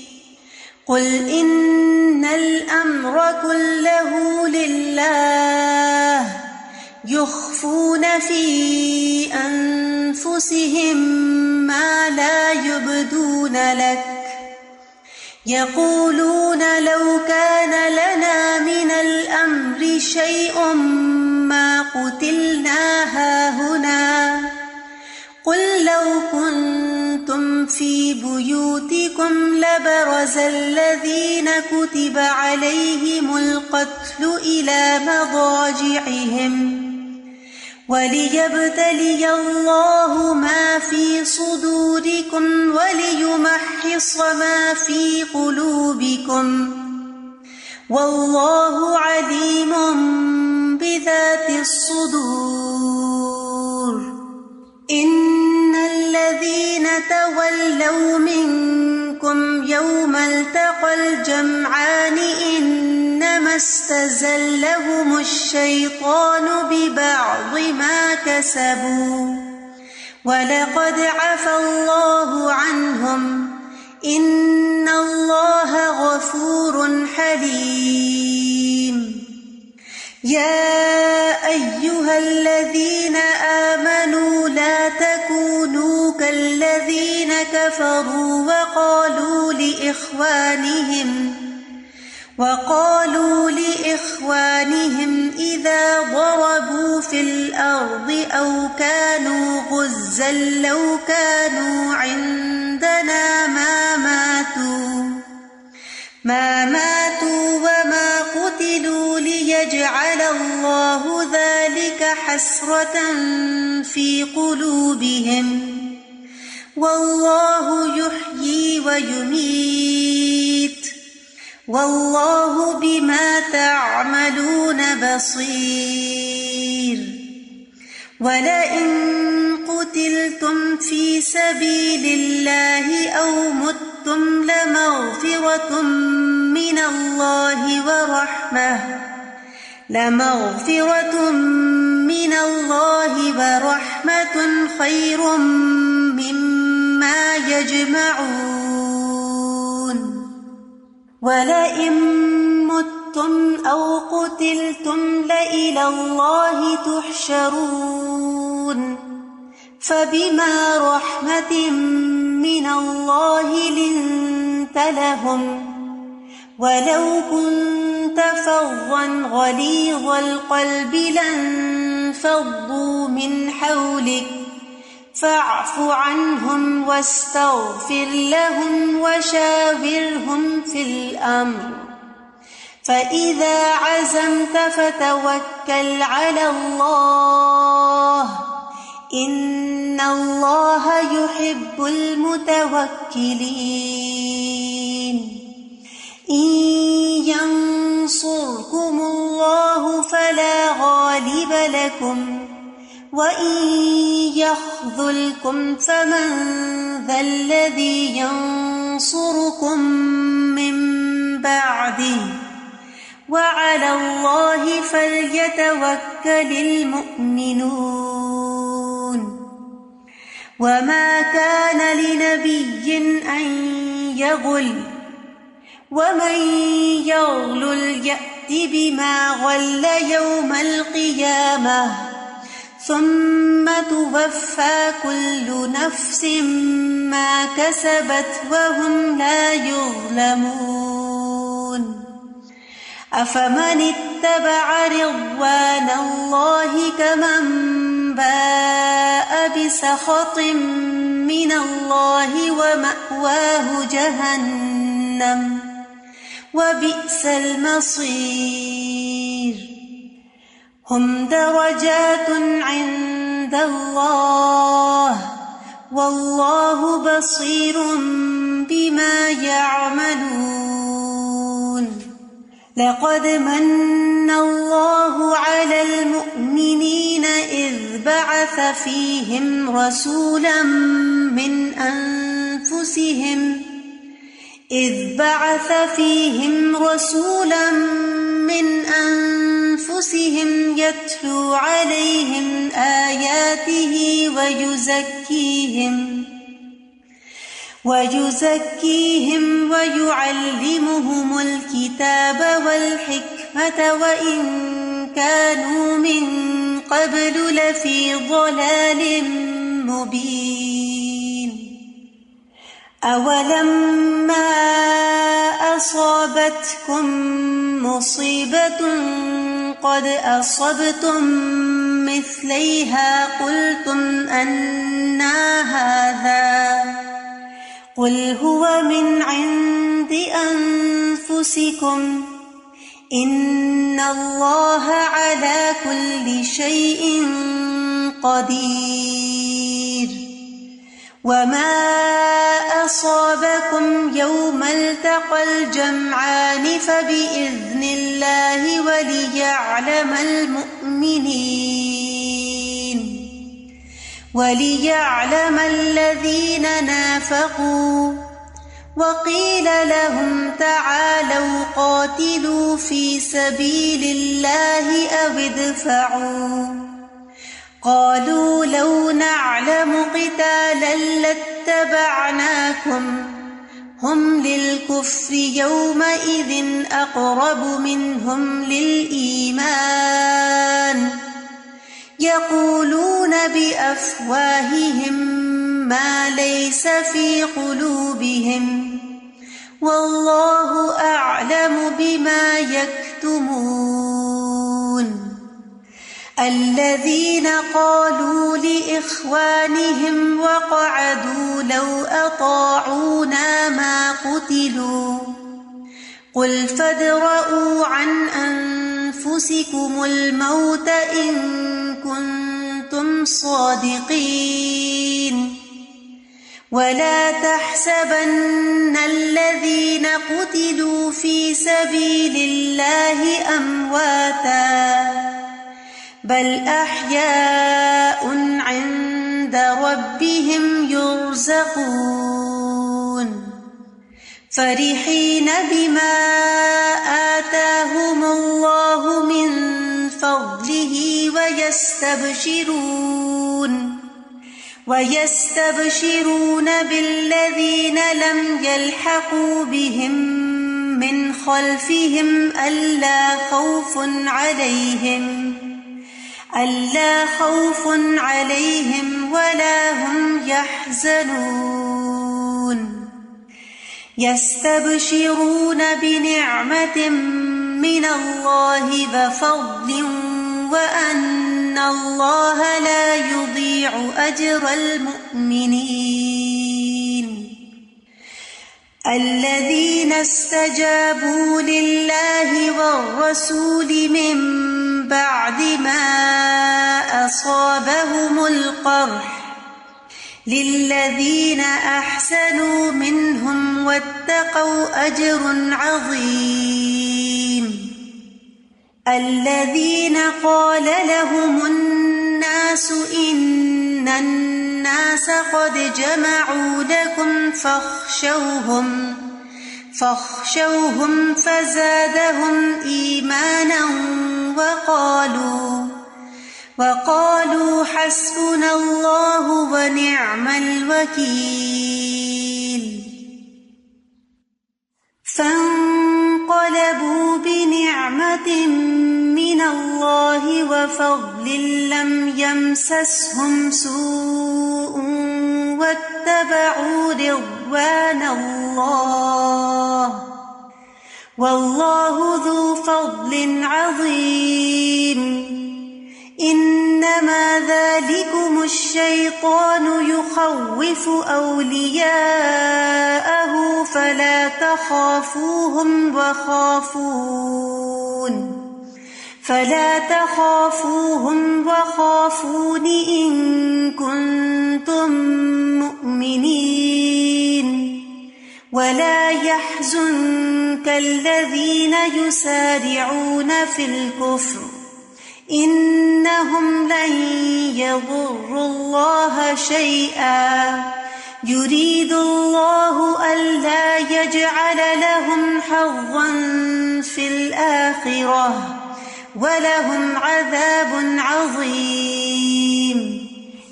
قل إن الأمر كله لله يخفون في أنفسهم ما لا يبدون لك يقولون لو كان لنا من الأمر شيء ما قتلنا هاهنا قل لو كنتم في بيوتكم لبرز الذين كتب عليهم القتل إلى مضاجعهم وليبتلي الله ما في صدوركم وليمحص ما في قلوبكم والله عليم بذات الصدور إن الذين تولوا منكم يوم التقى الجمعان إنما استزلهم الشيطان ببعض ما كسبوا ولقد عفا الله عنهم إن الله غفور حليم يا أيها الذين آمنوا لا تكونوا كالذين كفروا وقالوا لإخوانهم إذا ضربوا في الأرض أو كانوا غزا لو كانوا عندنا ما ماتوا وما قتلوا ليجعل الله ذلك حسرة في قلوبهم والله يحيي ويميت والله بما تعملون بصير ولئن قتلتم في سبيل الله أو متم لمغفرة من الله ورحمة خير مما يجمعون ولئن متم أو قتلتم لإلى الله تحشرون فبما رحمة من الله لنت لهم ولو كنت فظا غليظ القلب لانفضوا من حولك فاعف عنهم واستغفر لهم وشاورهم في الأمر فإذا عزمت فتوكل على الله إن الله يحب المتوكلين إن ينصركم الله فلا غالب لكم وإن يخذلكم فمن ذا الذي ينصركم من بعده وعلى الله فليتوكل المؤمنون وما كان لنبي أن يغل ومن يغلل يأت بما غل يوم القيامة ثم توفى كل نفس ما كسبت وهم لا يظلمون أفمن اتبع رضوان الله كمن باء بسخط من الله ومأواه جهنم وبئس المصير هم درجات عند الله والله بصير بما يعملون لقد من الله على المؤمنين إذ بعث فيهم رسولا من أنفسهم يتلو عليهم آياته ويزكيهم ويعلمهم الكتاب والحكمة وإن كانوا من قبل لفي ضلال مبين أولما أصابتكم مصيبة قد أصبتم مثليها قلتم أنى هذا قل هو من عند أنفسكم إن الله على كل شيء قدير وما أصابكم يوم التقى الجمعان فبإذن الله وليعلم الذين نافقوا وقيل لهم تعالوا قاتلوا في سبيل الله أو ادفعوا قالوا لو نعلم قتالا لاتبعناكم هم للكفر يومئذ أقرب منهم للإيمان يقولون بأفواههم ما ليس في قلوبهم والله أعلم بما يكتمون الذين قالوا لإخوانهم وقعدوا لو أطاعونا ما قتلوا قل فادرءوا عن أنفسكم الموت إن كنتم صادقين ولا تحسبن الذين قتلوا في سبيل الله أمواتا بل أحياء عند عند ربهم يرزقون فرحين بما آتاهم الله من فضله ويستبشرون بالذين لم يلحقوا بهم من خلفهم ألا خوف عليهم ولا هم يحزنون يستبشرون بنعمة من الله وفضل وأن الله لا يضيع أجر المؤمنين الذين استجابوا لله والرسول من بعد ما أصابهم القرح للذين أحسنوا منهم واتقوا أجر عظيم الذين قال لهم الناس إن الناس قد جمعوا لكم فاخشوهم فزادهم إيمانا وقالوا حسبنا الله ونعم الوكيل فانقلبوا بنعمة من الله وفضل لم يمسسهم سوء واتبعوا رضوان الله والله ذو فضل عظيم إنما ذلكم الشيطان يخوف أولياءه فلا تخافوهم وخافون إن كنتم مؤمنين ولا يحزنك الذين يسارعون في الكفر إنهم لن يضروا الله شيئا يريد الله ألا يجعل لهم حظا في الآخرة ولهم عذاب عظيم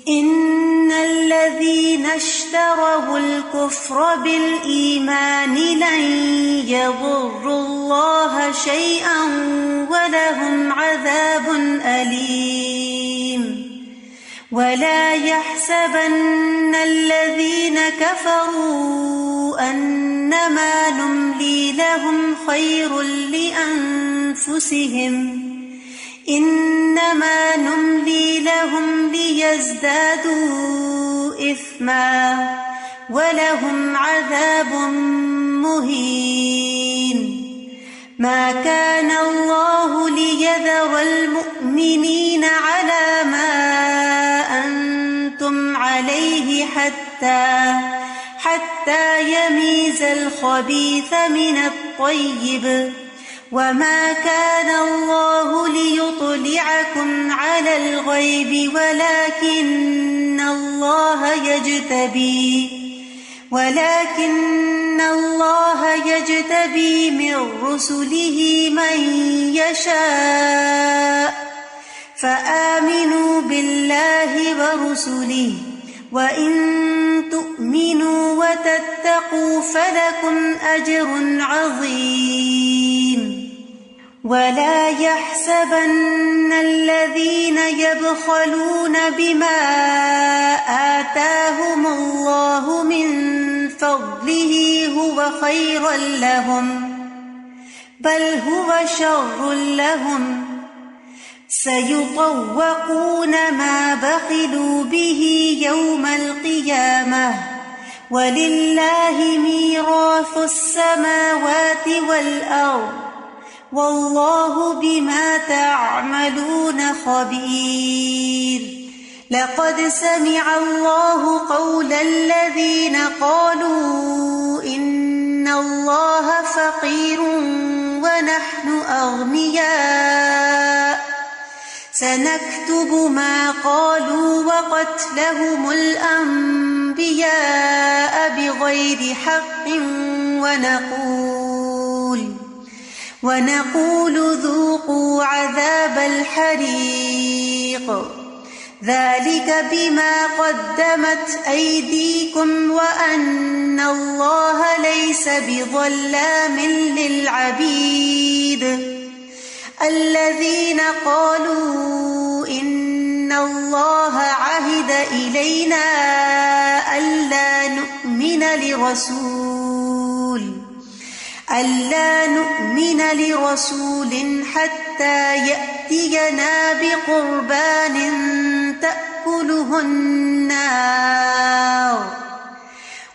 إن الذين اشتروا الكفر بالإيمان لن يضروا الله شيئا ولهم عذاب أليم ولا يحسبن الذين كفروا أنما نملي لهم خير لأنفسهم إنما نملي لهم ليزدادوا إثما ولهم عذاب مهين ما كان الله ليذر المؤمنين على ما أنتم عليه حتى يميز الخبيث من الطيب وما كان الله ليطلعكم على الغيب ولكن الله يجتبي من رسله من يشاء فآمنوا بالله ورسله وإن تؤمنوا وتتقوا فلكم أجر عظيم ولا يحسبن الذين يبخلون بما آتاهم الله من فضله هو خيرا لهم بل هو شر لهم سيطوقون ما بخلوا به يوم القيامة ولله ميراث السماوات والأرض والله بما تعملون خبير لقد سمع الله قول الذين قالوا إن الله فقير ونحن أغنياء سنكتب ما قالوا وقتلهم الأنبياء بغير حق ونقول ذوقوا عذاب الحريق ذلك بما قدمت أيديكم وأن الله ليس بظلام للعبيد الذين قالوا إن الله عهد إلينا ألا نؤمن لرسول حتى يأتينا بقربان تأكله النار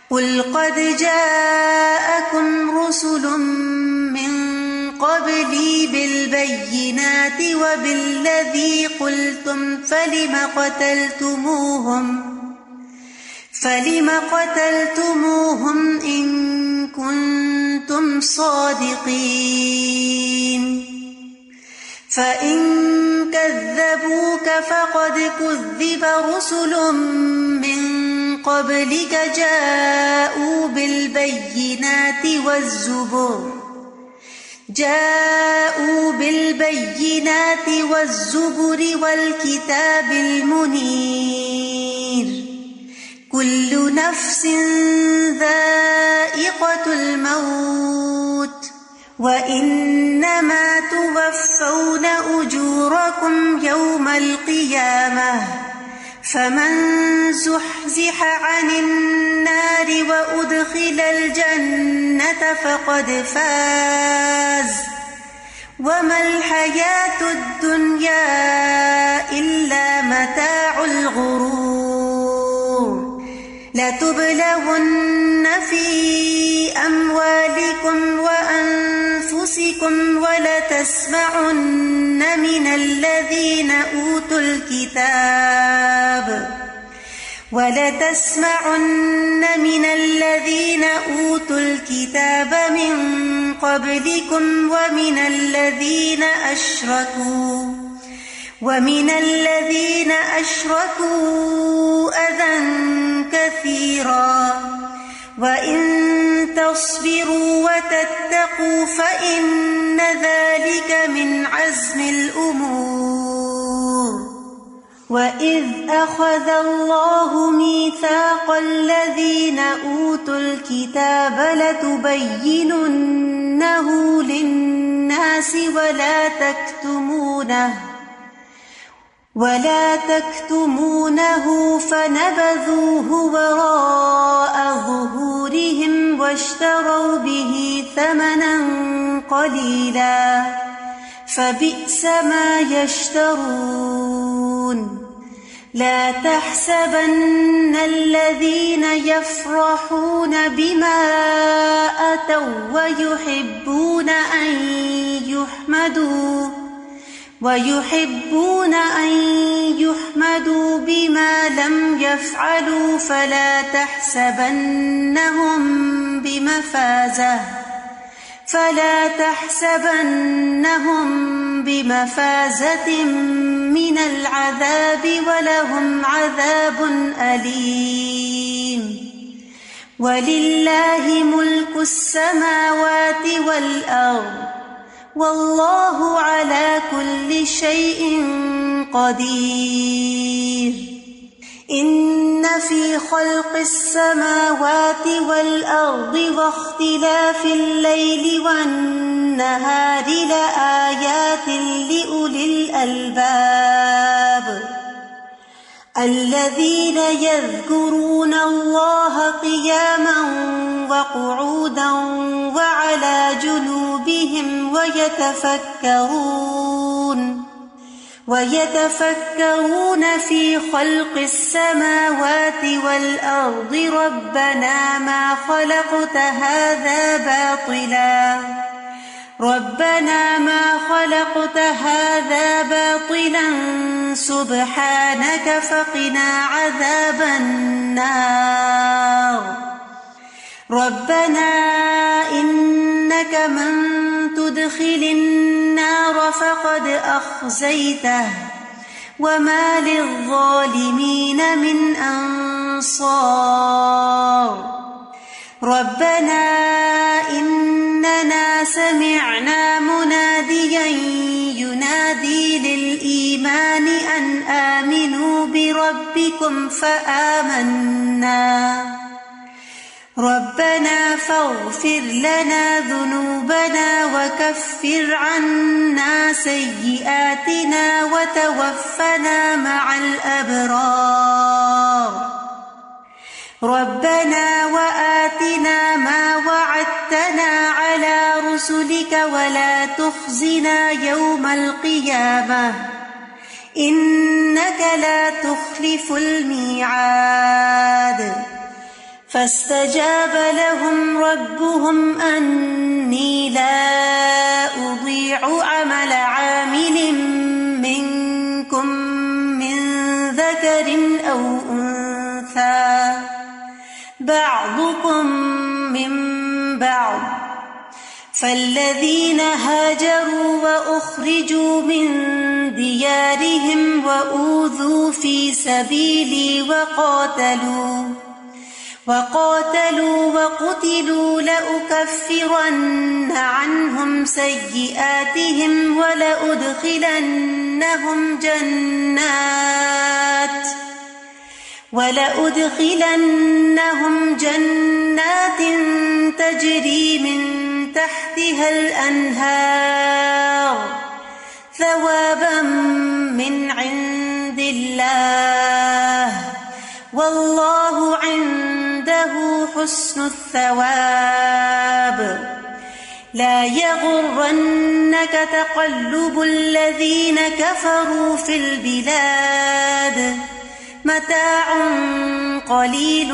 قل قد جاءكم رسل من قبلي بالبينات وبالذي قلتم فلم قتلتموهم إن كنتم صادقين فإن كذبوك فقد كذب رسل من قبلك جاءوا بالبينات والزبر والكتاب المنير كل نفس ذائقة الموت وإنما توفون أجوركم يوم القيامة فمن زحزح عن النار وأدخل الجنة فقد فاز وما الحياة الدنيا إلا متاع الغرور لتبلون في أموالكم وأنفسكم ولتسمعن من الذين أوتوا الكتاب من قبلكم ومن الذين أشركوا أذى كثيرا وإن تصبروا وتتقوا فإن ذلك من عزم الأمور وإذ أخذ الله ميثاق الذين أوتوا الكتاب لتبيننه للناس ولا تكتمونه فنبذوه وراء ظهورهم واشتروا به ثمنا قليلا فبئس ما يشترون لا تحسبن الذين يفرحون بما أتوا ويحبون أن يحمدوا بما لم يفعلوا فلا تحسبنهم بمفازة من العذاب ولهم عذاب أليم ولله ملك السماوات والأرض والله على كل شيء قدير إن في خلق السماوات والأرض واختلاف الليل والنهار لآيات لأولي الألباب الذين يذكرون الله قياما وقعودا وعلى جنوبهم ويتفكرون في خلق السماوات والأرض ربنا ما خلقت هذا باطلا سبحانك فقنا عذاب النار ربنا إنك من تدخل النار فقد أخزيته وما للظالمين من أنصار ربنا إننا سمعنا مناديا ينادي للإيمان أن آمنوا بربكم فآمنا ربنا فاغفر لنا ذنوبنا وكفر عنا سيئاتنا وتوفنا مع الأبرار ربنا وآتنا ما وعدتنا على رسلك ولا تخزنا يوم القيامة إنك لا تخلف الميعاد فاستجاب لهم ربهم أني لا أضيع عمل عامل منكم من ذكر أو أنثى بعضكم من بعض فالذين هاجروا وأخرجوا من ديارهم وأوذوا في سبيلي وقاتلوا وقتلوا لأكفرن عنهم سيئاتهم ولأدخلنهم جنات تجري من تحتها الأنهار ثوابا من عند الله والله عنده حسن الثواب لا يغرنك تقلب الذين كفروا في البلاد متاع قليل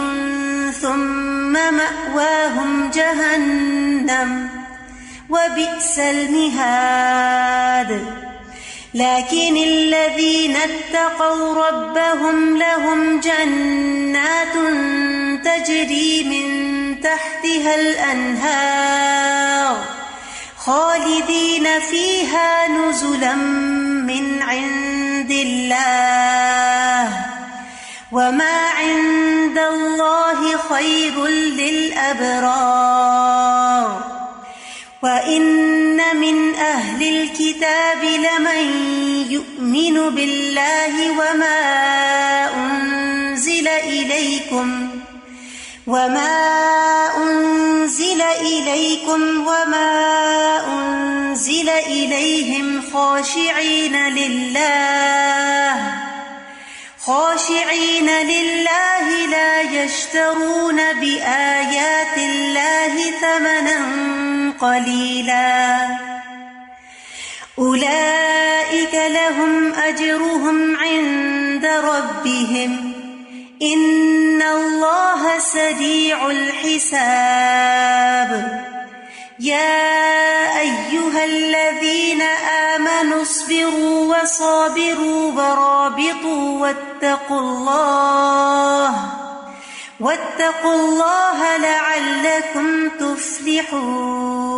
ثم مأواهم جهنم وبئس المهاد لكن الذين اتقوا ربهم لهم جنات تجري من تحتها الأنهار خالدين فيها نزلا من عند الله وما عند الله خير للأبرار وإن من أهل الكتاب لمن يؤمن بالله وما أنزل إليكم وما أنزل إليهم خاشعين لله لا يشترون بآيات الله ثمنا قليلا أولئك لهم أجرهم عند ربهم إن الله سريع الحساب يا أيها الذين آمنوا اصبروا وصابروا ورابطوا واتقوا الله لعلكم تفلحون